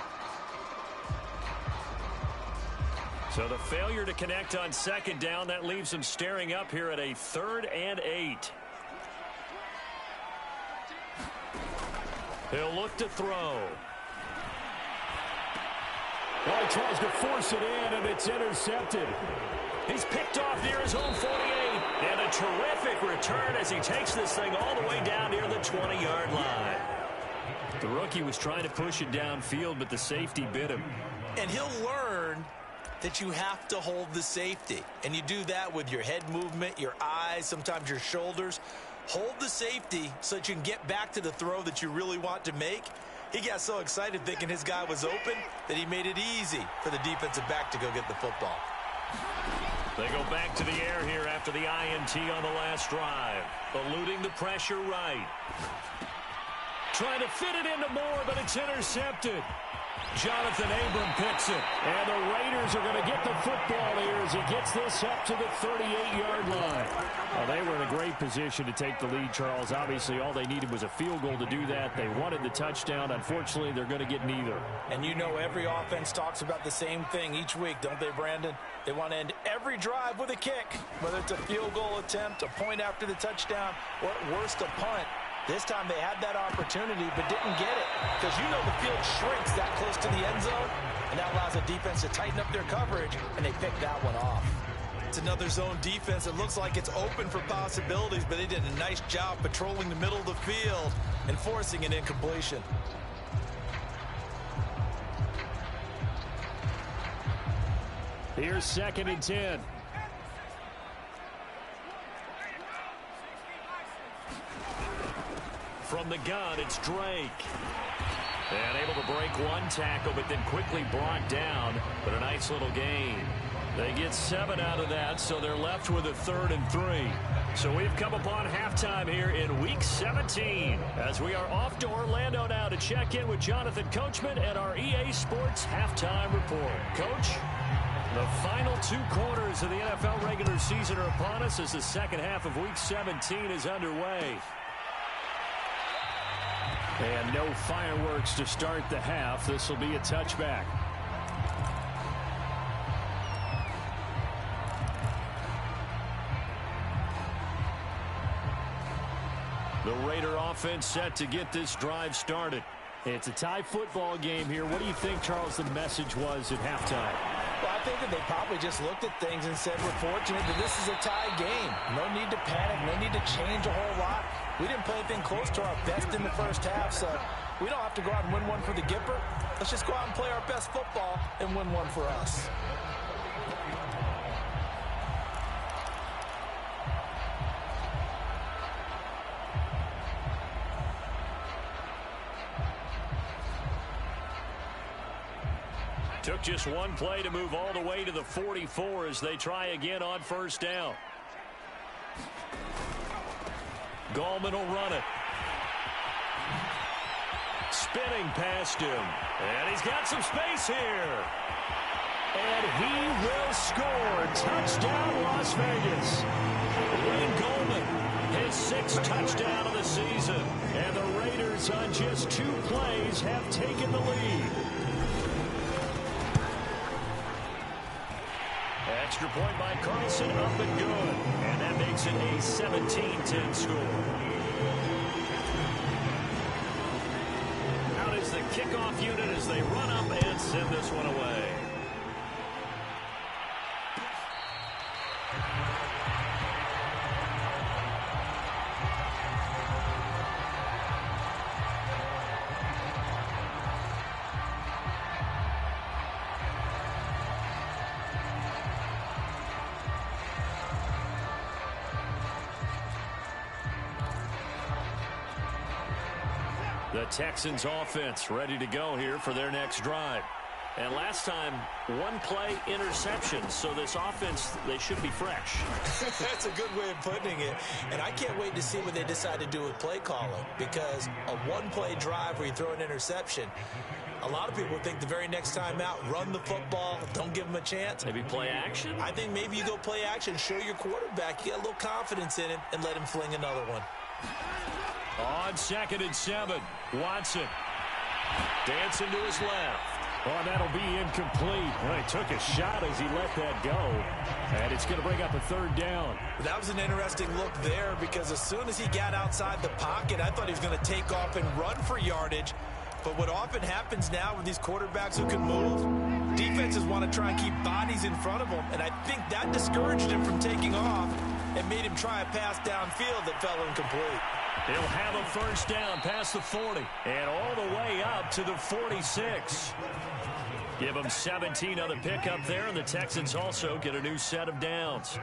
So the failure to connect on second down, that leaves him staring up here at a 3rd and 8. He'll look to throw. Well, he tries to force it in, and it's intercepted. He's picked off near his own 48. And a terrific return as he takes this thing all the way down near the 20-yard line. The rookie was trying to push it downfield, but the safety bit him. And he'll learn that you have to hold the safety. And you do that with your head movement, your eyes, sometimes your shoulders. Hold the safety so that you can get back to the throw that you really want to make. He got so excited thinking his guy was open that he made it easy for the defensive back to go get the football. They go back to the air here after the INT on the last drive. Eluding the pressure right. Trying to fit it into Moore, but it's intercepted. Jonathan Abram picks it. And the Raiders are going to get the football here as he gets this up to the 38-yard line. Well, they were in a great position to take the lead, Charles. Obviously, all they needed was a field goal to do that. They wanted the touchdown. Unfortunately, they're going to get neither. And you know every offense talks about the same thing each week, don't they, Brandon? They want to end every drive with a kick, whether it's a field goal attempt, a point after the touchdown, or at worst, a punt. This time they had that opportunity but didn't get it because you know the field shrinks that close to the end zone, and that allows the defense to tighten up their coverage, and they picked that one off. It's another zone defense. It looks like it's open for possibilities, but they did a nice job patrolling the middle of the field and forcing an incompletion. Here's 2nd and 10. From the gun, it's Drake. And able to break one tackle, but then quickly brought down. But a nice little gain. They get 7 out of that, so they're left with a 3rd and 3. So we've come upon halftime here in Week 17. As we are off to Orlando now to check in with Jonathan Coachman at our EA Sports Halftime Report. Coach, the final 2 quarters of the NFL regular season are upon us as the second half of Week 17 is underway. And no fireworks to start the half. This will be a touchback. The Raider offense set to get this drive started. It's a tie football game here. What do you think, Charles, the message was at halftime? Well, I think that they probably just looked at things and said, we're fortunate that this is a tie game. No need to panic. No need to change a whole lot. We didn't play anything close to our best in the first half, so we don't have to go out and win one for the Gipper. Let's just go out and play our best football and win one for us. Took just one play to move all the way to the 44 as they try again on 1st down. Gallman will run it. Spinning past him. And he's got some space here. And he will score. Touchdown, Las Vegas. Wayne Gallman, his 6th touchdown of the season. And the Raiders on just 2 plays have taken the lead. Extra point by Carlson, up and good. And that makes it a 17-10 score. Out is the kickoff unit as they run up and send this one away. The Texans offense ready to go here for their next drive. And last time, one play interception. So this offense, they should be fresh. That's a good way of putting it. And I can't wait to see what they decide to do with play calling, because a one-play drive where you throw an interception, a lot of people think the very next time out, run the football, don't give them a chance. Maybe play action? I think maybe you go play action, show your quarterback, you get a little confidence in him, and let him fling another one. On 2nd and 7, Watson dancing to his left. Oh, that'll be incomplete. Well, he took a shot as he let that go. And it's going to bring up a 3rd down. That was an interesting look there, because as soon as he got outside the pocket, I thought he was going to take off and run for yardage. But what often happens now with these quarterbacks who can move, defenses want to try and keep bodies in front of them. And I think that discouraged him from taking off and made him try a pass downfield that fell incomplete. He'll have a 1st down past the 40 and all the way up to the 46. Give them 17 on the pickup there, and the Texans also get a new set of downs.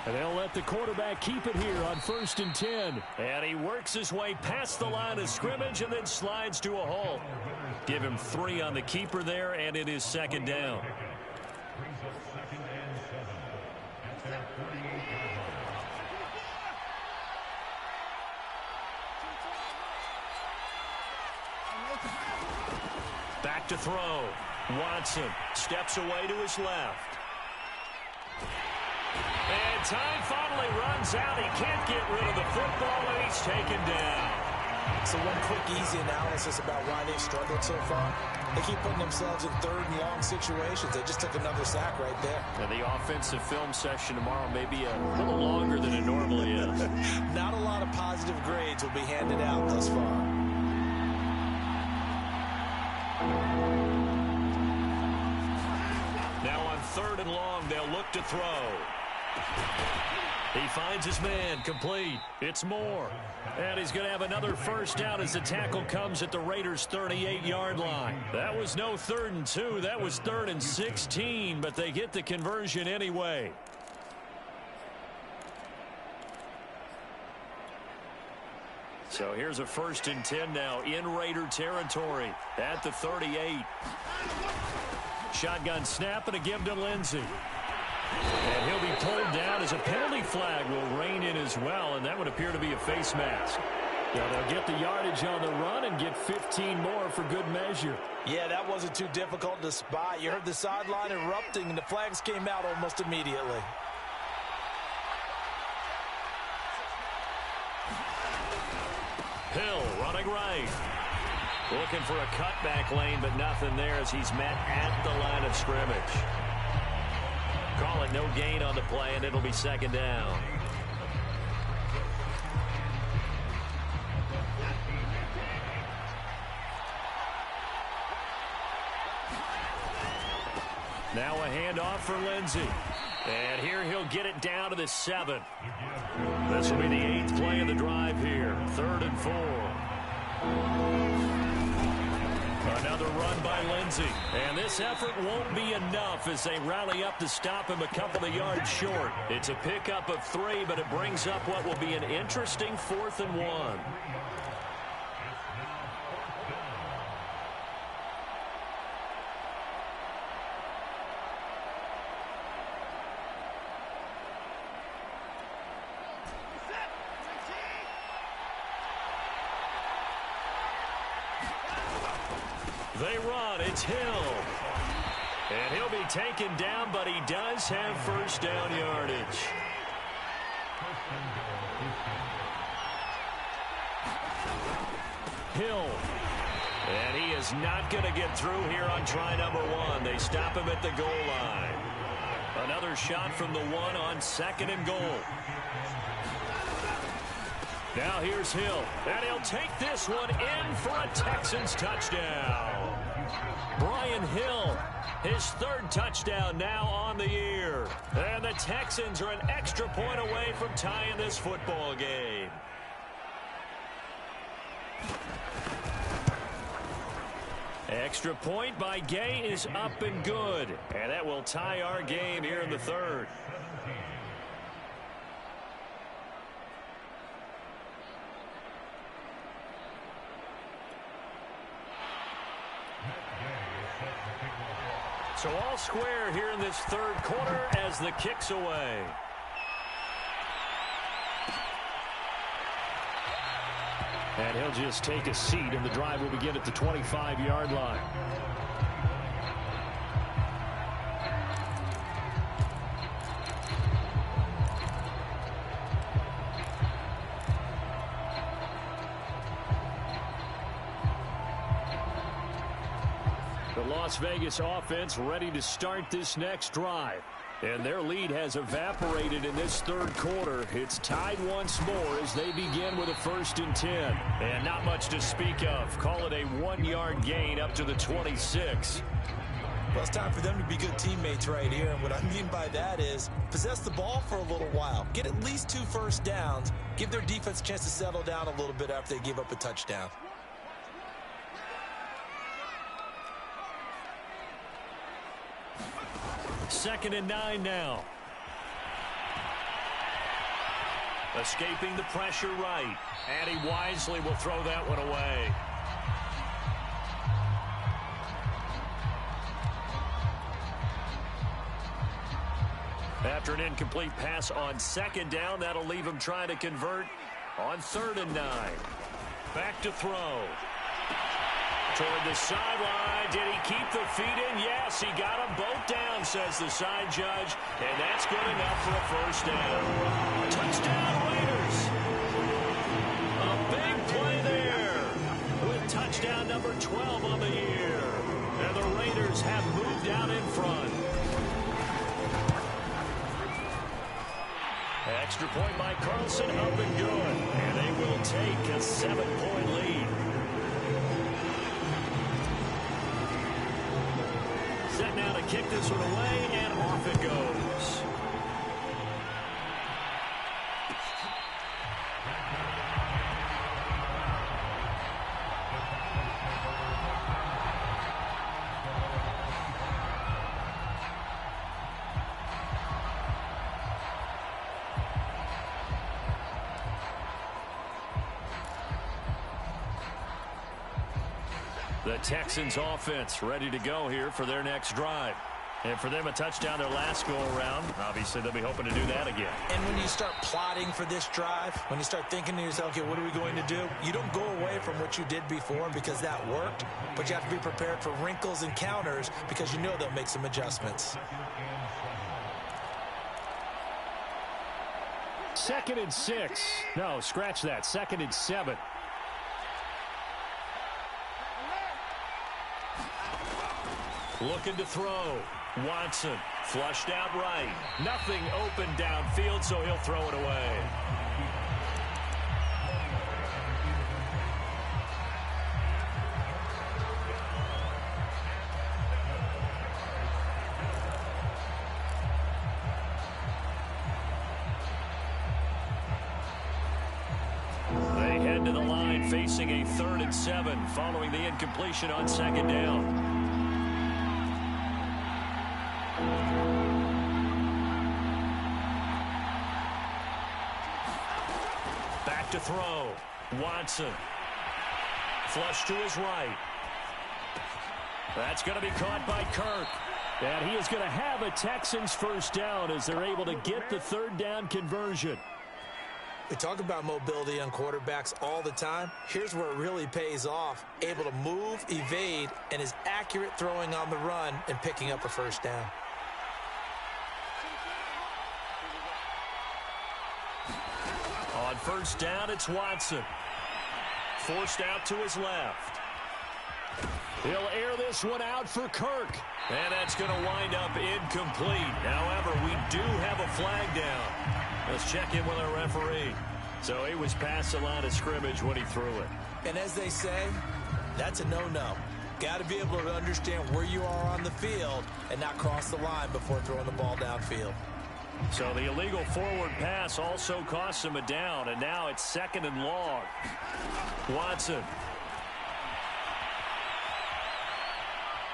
And they'll let the quarterback keep it here on 1st and 10. And he works his way past the line of scrimmage and then slides to a halt. Give him 3 on the keeper there, and it is 2nd down. Back to throw. Watson steps away to his left. And time finally runs out. He can't get rid of the football, and he's taken down. So one quick, easy analysis about why they've struggled so far. They keep putting themselves in 3rd and long situations. They just took another sack right there. And the offensive film session tomorrow may be a little longer than it normally is. Not a lot of positive grades will be handed out thus far. Now on 3rd and long, they'll look to throw. He finds his man, complete. It's Moore. And he's going to have another 1st down as the tackle comes at the Raiders' 38-yard line. That was no 3rd and 2. That was 3rd and 16, but they get the conversion anyway. So here's a 1st and 10 now in Raider territory at the 38. Shotgun snap and a give to Lindsey. And he'll be pulled down as a penalty flag will rein in as well, and that would appear to be a face mask. Now they'll get the yardage on the run and get 15 more for good measure. Yeah, that wasn't too difficult to spot. You heard the sideline erupting, and the flags came out almost immediately. Hill running right. Looking for a cutback lane, but nothing there as he's met at the line of scrimmage. Call it no gain on the play, and it'll be 2nd down. Now a handoff for Lindsey. And here he'll get it down to the 7. This will be the 8th play of the drive here. 3rd and 4. Another run by Lindsey. And this effort won't be enough as they rally up to stop him a couple of yards short. It's a pickup of 3, but it brings up what will be an interesting 4th and 1. They run. It's Hill. And he'll be taken down, but he does have 1st down yardage. Hill. And he is not going to get through here on try number 1. They stop him at the goal line. Another shot from the 1 on 2nd and goal. Now here's Hill, and he'll take this one in for a Texans touchdown. Brian Hill, his 3rd touchdown now on the year. And the Texans are an extra point away from tying this football game. Extra point by Gay is up and good. And that will tie our game here in the third. So all square here in this third quarter as the kick's away. And he'll just take a seat, and the drive will begin at the 25-yard line. The Las Vegas offense ready to start this next drive. And their lead has evaporated in this third quarter. It's tied once more as they begin with a 1st and 10. And not much to speak of. Call it a 1-yard gain up to the 26. Well, it's time for them to be good teammates right here. And what I mean by that is possess the ball for a little while. Get at least 2 first downs. Give their defense a chance to settle down a little bit after they give up a touchdown. Second and 9 now. Escaping the pressure right. And he wisely will throw that one away. After an incomplete pass on second down, that'll leave him trying to convert on 3rd and 9. Back to throw. Toward the sideline. Did he keep the feet in? Yes, he got them both down, says the side judge. And that's good enough for a 1st down. Touchdown, Raiders. A big play there with touchdown number 12 on the year. And the Raiders have moved out in front. Extra point by Carlson, up and good. And they will take a 7-point lead. Set now to kick this one away, and off it goes. The Texans offense ready to go here for their next drive. And for them, a touchdown their last go-around. Obviously, they'll be hoping to do that again. And when you start plotting for this drive, when you start thinking to yourself, okay, what are we going to do? You don't go away from what you did before because that worked, but you have to be prepared for wrinkles and counters because you know they'll make some adjustments. 2nd and 6. No, scratch that. 2nd and 7. Looking to throw. Watson flushed out right. Nothing open downfield, so he'll throw it away. They head to the line facing a 3rd and 7 following the incompletion on 2nd down. Back to throw. Watson. Flush to his right. That's going to be caught by Kirk. And he is going to have a Texans 1st down as they're able to get the 3rd down conversion. We talk about mobility on quarterbacks all the time. Here's where it really pays off. Able to move, evade, and is accurate throwing on the run and picking up a 1st down. On 1st down, it's Watson. Forced out to his left. He'll air this one out for Kirk. And that's going to wind up incomplete. However, we do have a flag down. Let's check in with our referee. So he was past the line of scrimmage when he threw it. And as they say, that's a no-no. Got to be able to understand where you are on the field and not cross the line before throwing the ball downfield. So the illegal forward pass also costs him a down, and now it's 2nd and long. Watson.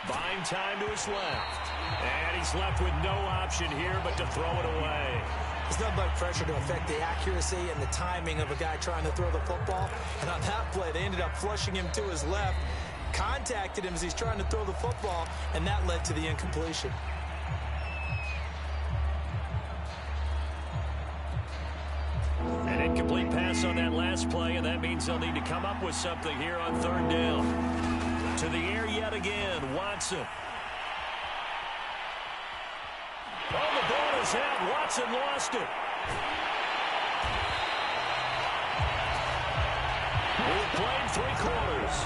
Buying time to his left. And he's left with no option here but to throw it away. There's not much pressure to affect the accuracy and the timing of a guy trying to throw the football. And on that play, they ended up flushing him to his left, contacted him as he's trying to throw the football, and that led to the incompletion. An incomplete pass on that last play, and that means they'll need to come up with something here on third down. To the air yet again, Watson. Oh, the ball is out. Watson lost it. We've played 3 quarters.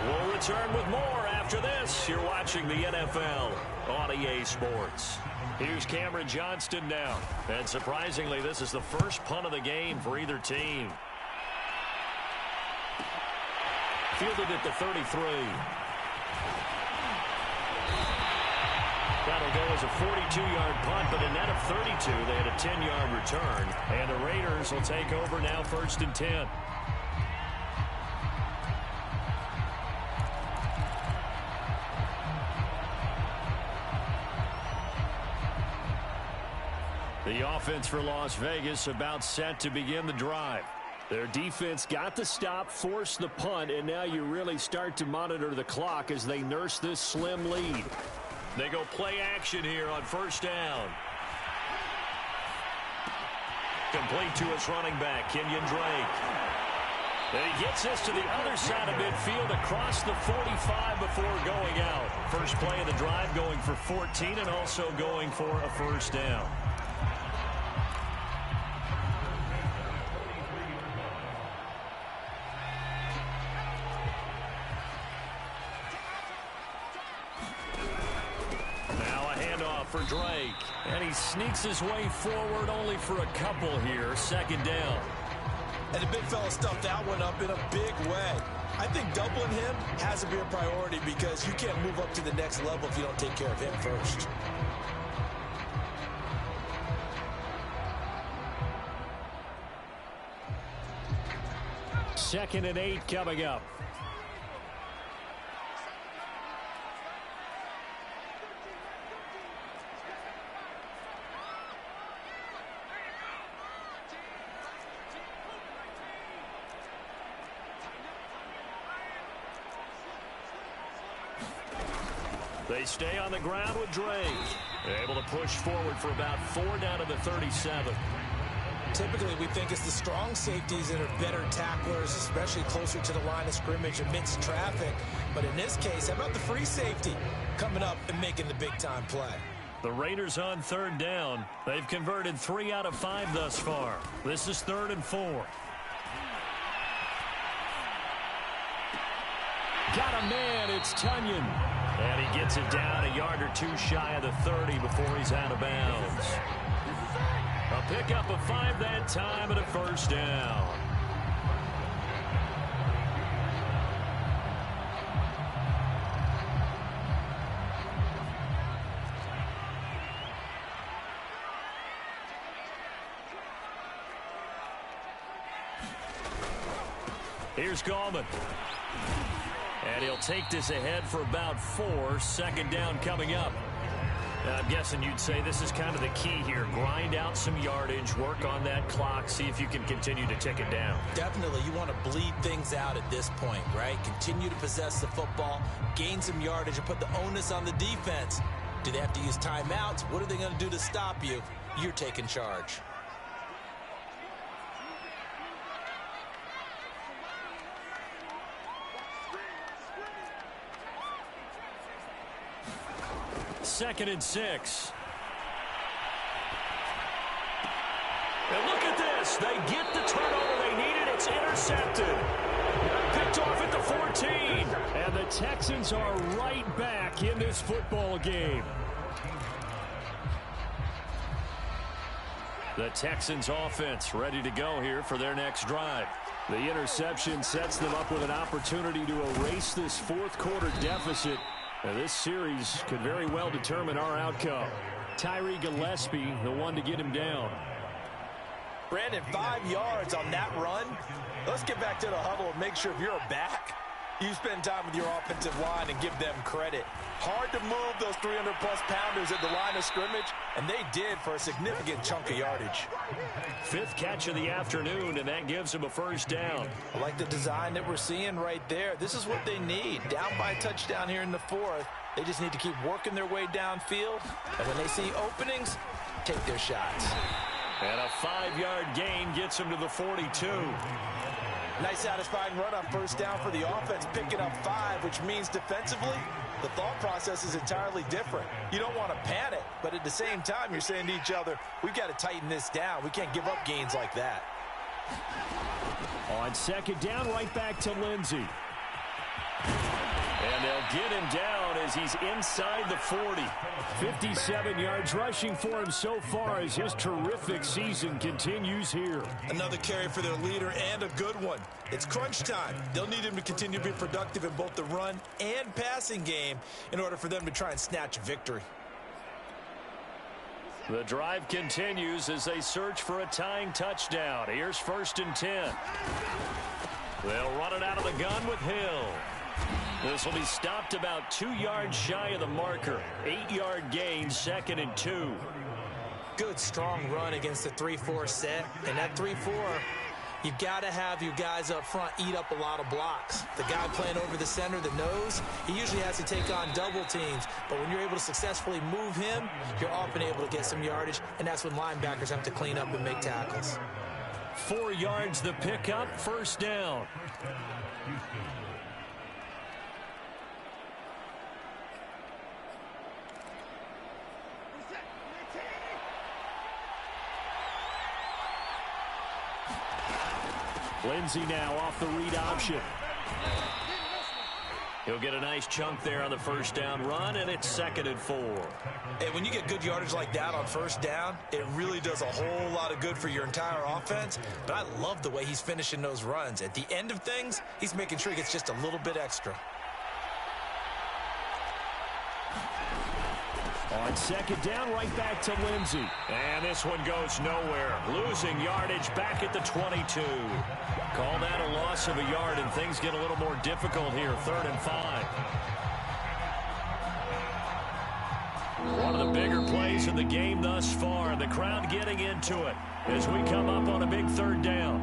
We'll return with more after this. You're watching the NFL on EA Sports. Here's Cameron Johnston now. And surprisingly, this is the first punt of the game for either team. Fielded at the 33. That'll go as a 42-yard punt, but a net of 32. They had a 10-yard return. And the Raiders will take over now, 1st and 10. The offense for Las Vegas about set to begin the drive. Their defense got the stop, forced the punt, and now you really start to monitor the clock as they nurse this slim lead. They go play action here on 1st down. Complete to his running back, Kenyon Drake. And he gets this to the other side of midfield across the 45 before going out. First play of the drive going for 14 and also going for a 1st down. For Drake, and he sneaks his way forward only for a couple here. 2nd down. And the big fella stuffed that one up in a big way. I think doubling him has to be a priority because you can't move up to the next level if you don't take care of him first. Second and 8 coming up. They stay on the ground with Drake. Able to push forward for about 4 down to the 37. Typically, we think it's the strong safeties that are better tacklers, especially closer to the line of scrimmage amidst traffic. But in this case, how about the free safety coming up and making the big-time play? The Raiders on 3rd down. They've converted 3 out of 5 thus far. This is 3rd and 4. Got a man. It's Tunyon. And he gets it down a yard or 2 shy of the 30 before he's out of bounds. A pickup of 5 that time and a 1st down. Here's Gallman. And he'll take this ahead for about 4. 2nd down coming up. I'm guessing you'd say this is kind of the key here. Grind out some yardage, work on that clock, see if you can continue to tick it down. Definitely. You want to bleed things out at this point, right? Continue to possess the football, gain some yardage, and put the onus on the defense. Do they have to use timeouts? What are they going to do to stop you? You're taking charge. Second and 6. And look at this. They get the turnover they needed. It's intercepted. Picked off at the 14. And the Texans are right back in this football game. The Texans offense ready to go here for their next drive. The interception sets them up with an opportunity to erase this 4th quarter deficit. Now, this series could very well determine our outcome. Tyree Gillespie, the one to get him down. Brandon, 5 yards on that run. Let's get back to the huddle and make sure if you're a back, You spend time with your offensive line and give them credit. Hard to move those 300-plus pounders at the line of scrimmage, and they did for a significant chunk of yardage. 5th catch of the afternoon, and that gives him a first down. I like the design that we're seeing right there. This is what they need. Down by a touchdown here in the 4th. They just need to keep working their way downfield, and when they see openings, take their shots. And a 5-yard gain gets him to the 42. Nice satisfying run on first down for the offense, picking up 5, which means defensively, the thought process is entirely different. You don't want to panic, but at the same time, you're saying to each other, we've got to tighten this down. We can't give up gains like that. On 2nd down, right back to Lindsey. And they'll get him down as he's inside the 40. 57 yards rushing for him so far as his terrific season continues here. Another carry for their leader and a good one. It's crunch time. They'll need him to continue to be productive in both the run and passing game in order for them to try and snatch a victory. The drive continues as they search for a tying touchdown. Here's 1st and 10. They'll run it out of the gun with Hill. This will be stopped about 2 yards shy of the marker. 8-yard gain, 2nd and 2. Good, strong run against the 3-4 set. And that 3-4, you've got to have your guys up front eat up a lot of blocks. The guy playing over the center, the nose, he usually has to take on double teams. But when you're able to successfully move him, you're often able to get some yardage, and that's when linebackers have to clean up and make tackles. 4 yards the pickup, 1st down. Lindsey now off the read option. He'll get a nice chunk there on the first down run, and it's 2nd and 4. And when you get good yardage like that on first down, it really does a whole lot of good for your entire offense. But I love the way he's finishing those runs. At the end of things, he's making sure he gets just a little bit extra. On 2nd down, right back to Lindsey. And this one goes nowhere. Losing yardage back at the 22. Call that a loss of a yard, and things get a little more difficult here. 3rd and 5. One of the bigger plays in the game thus far. The crowd getting into it as we come up on a big 3rd down.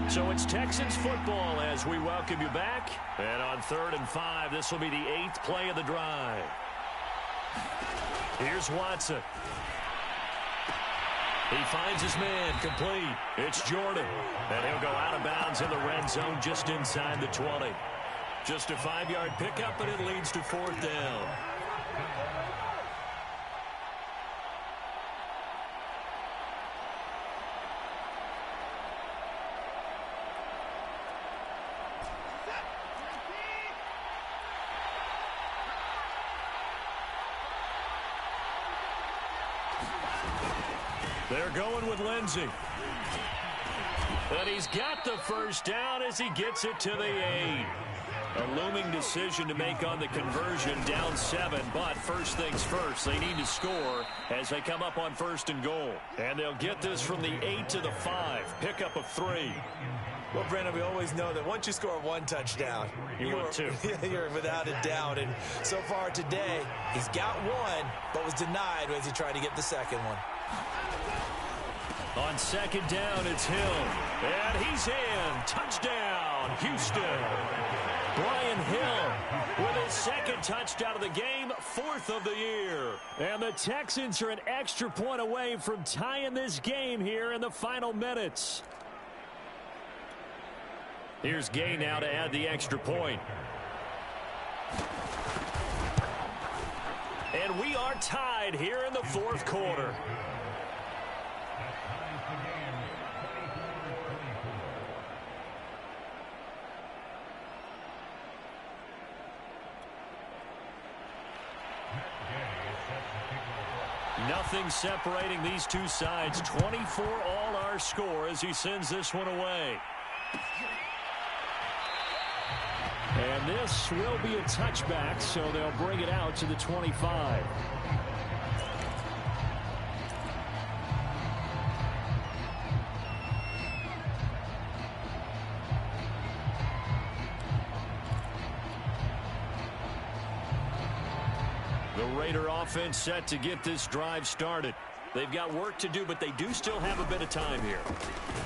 So it's Texans football as we welcome you back. And on 3rd and 5, this will be the 8th play of the drive. Here's Watson. He finds his man complete. It's Jordan. And he'll go out of bounds in the red zone just inside the 20. Just a 5-yard pickup, and it leads to 4th down. They're going with Lindsey. And he's got the first down as he gets it to the 8. A looming decision to make on the conversion, down 7. But first things first, they need to score as they come up on 1st and goal. And they'll get this from the 8 to the 5. Pickup of 3. Well, Brandon, we always know that once you score 1 touchdown, you're 2. You're without a doubt. And so far today, he's got 1, but was denied as he tried to get the second one. On 2nd down, it's Hill. And he's in. Touchdown, Houston. Brian Hill with his 2nd touchdown of the game, 4th of the year. And the Texans are an extra point away from tying this game here in the final minutes. Here's Gay now to add the extra point. And we are tied here in the 4th quarter. Nothing separating these two sides. 24 all our score as he sends this one away. And this will be a touchback, so they'll bring it out to the 25. Raider offense set to get this drive started. They've got work to do, but they do still have a bit of time here.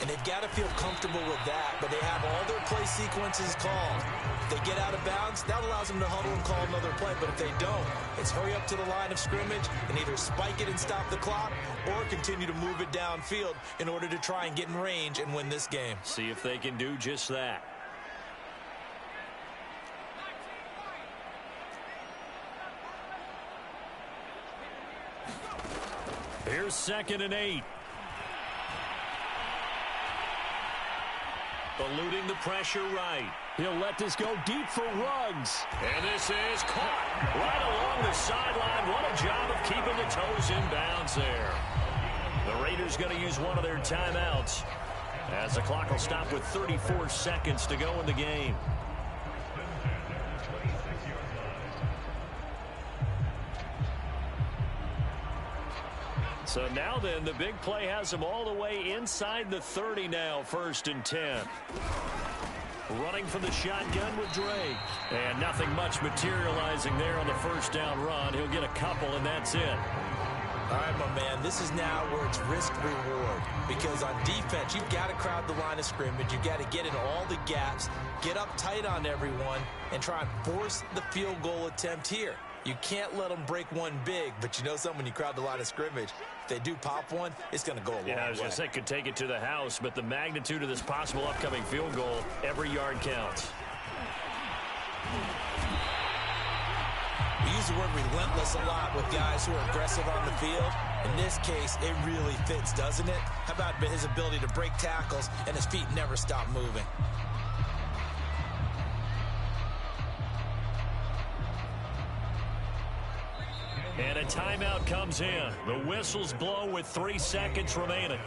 And they've got to feel comfortable with that, but they have all their play sequences called. If they get out of bounds, that allows them to huddle and call another play, but if they don't, it's hurry up to the line of scrimmage and either spike it and stop the clock or continue to move it downfield in order to try and get in range and win this game. See if they can do just that. Here's 2nd and 8. Eluding the pressure right. He'll let this go deep for Ruggs. And this is caught right along the sideline. What a job of keeping the toes in bounds there. The Raiders going to use one of their timeouts as the clock will stop with 34 seconds to go in the game. So now then, the big play has them all the way inside the 30 now, 1st and 10. Running from the shotgun with Drake. And nothing much materializing there on the 1st down run. He'll get a couple, and that's it. All right, my man, this is now where it's risk-reward. Because on defense, you've got to crowd the line of scrimmage. You've got to get in all the gaps, get up tight on everyone, and try and force the field goal attempt here. You can't let them break one big, but you know something, when you crowd the line of scrimmage, if they do pop one, it's going to go a long way. Yeah, I was going to say could take it to the house, but the magnitude of this possible upcoming field goal, every yard counts. We use the word relentless a lot with guys who are aggressive on the field. In this case, it really fits, doesn't it? How about his ability to break tackles and his feet never stop moving? And a timeout comes in. The whistles blow with 3 seconds remaining.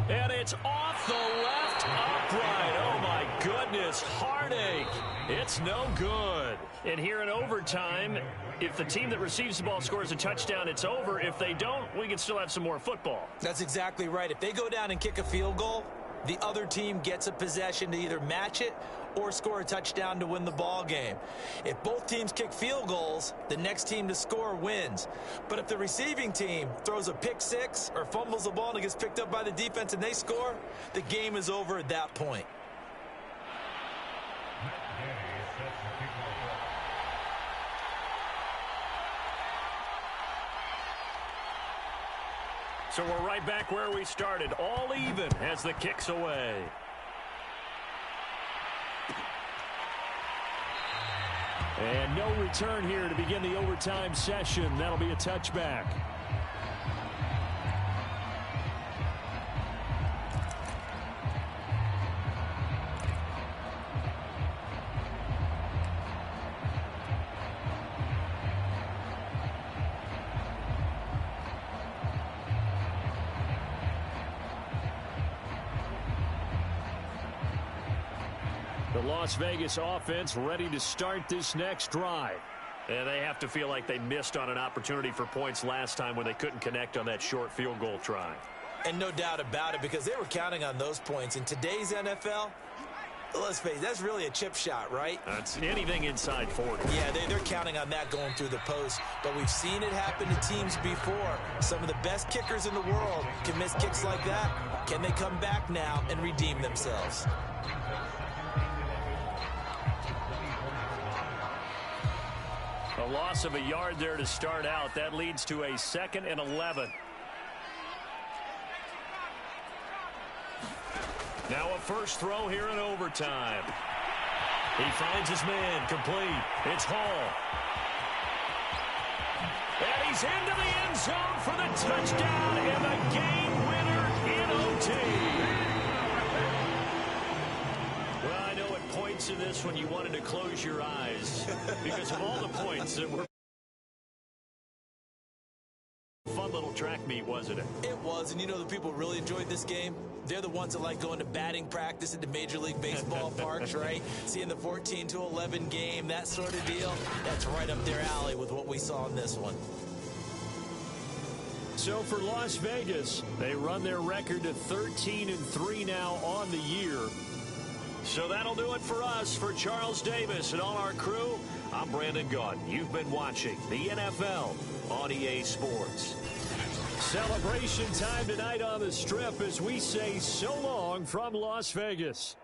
And it's off the left upright. Oh, my goodness. Heartache. It's no good. And here in overtime, if the team that receives the ball scores a touchdown, it's over. If they don't, we can still have some more football. That's exactly right. If they go down and kick a field goal, the other team gets a possession to either match it or score a touchdown to win the ball game. If both teams kick field goals, the next team to score wins. But if the receiving team throws a pick six or fumbles the ball and it gets picked up by the defense and they score, the game is over at that point. So we're right back where we started, all even as the kick's away. And no return here to begin the overtime session. That'll be a touchback. The Las Vegas offense ready to start this next drive. And they have to feel like they missed on an opportunity for points last time when they couldn't connect on that short field goal try. And no doubt about it, because they were counting on those points. In today's NFL, let's face it, that's really a chip shot, right? That's anything inside 40. Yeah, they're counting on that going through the post. But we've seen it happen to teams before. Some of the best kickers in the world can miss kicks like that. Can they come back now and redeem themselves? A loss of a yard there to start out. That leads to a 2nd and 11. Now a first throw here in overtime. He finds his man, complete. It's Hall. And he's into the end zone for the touchdown and the game winner in OT. Well, I know at points in this when you wanted to close your eyes because of all the points that were. Fun little track meet, wasn't it? It was, and you know the people really enjoyed this game? They're the ones that like going to batting practice at the Major League Baseball parks, right? Seeing the 14-11 game, that sort of deal. That's right up their alley with what we saw in this one. So for Las Vegas, they run their record to 13-3 now on the year. So that'll do it for us. For Charles Davis and all our crew, I'm Brandon Gaudin. You've been watching the NFL on EA Sports. Celebration time tonight on the Strip as we say so long from Las Vegas.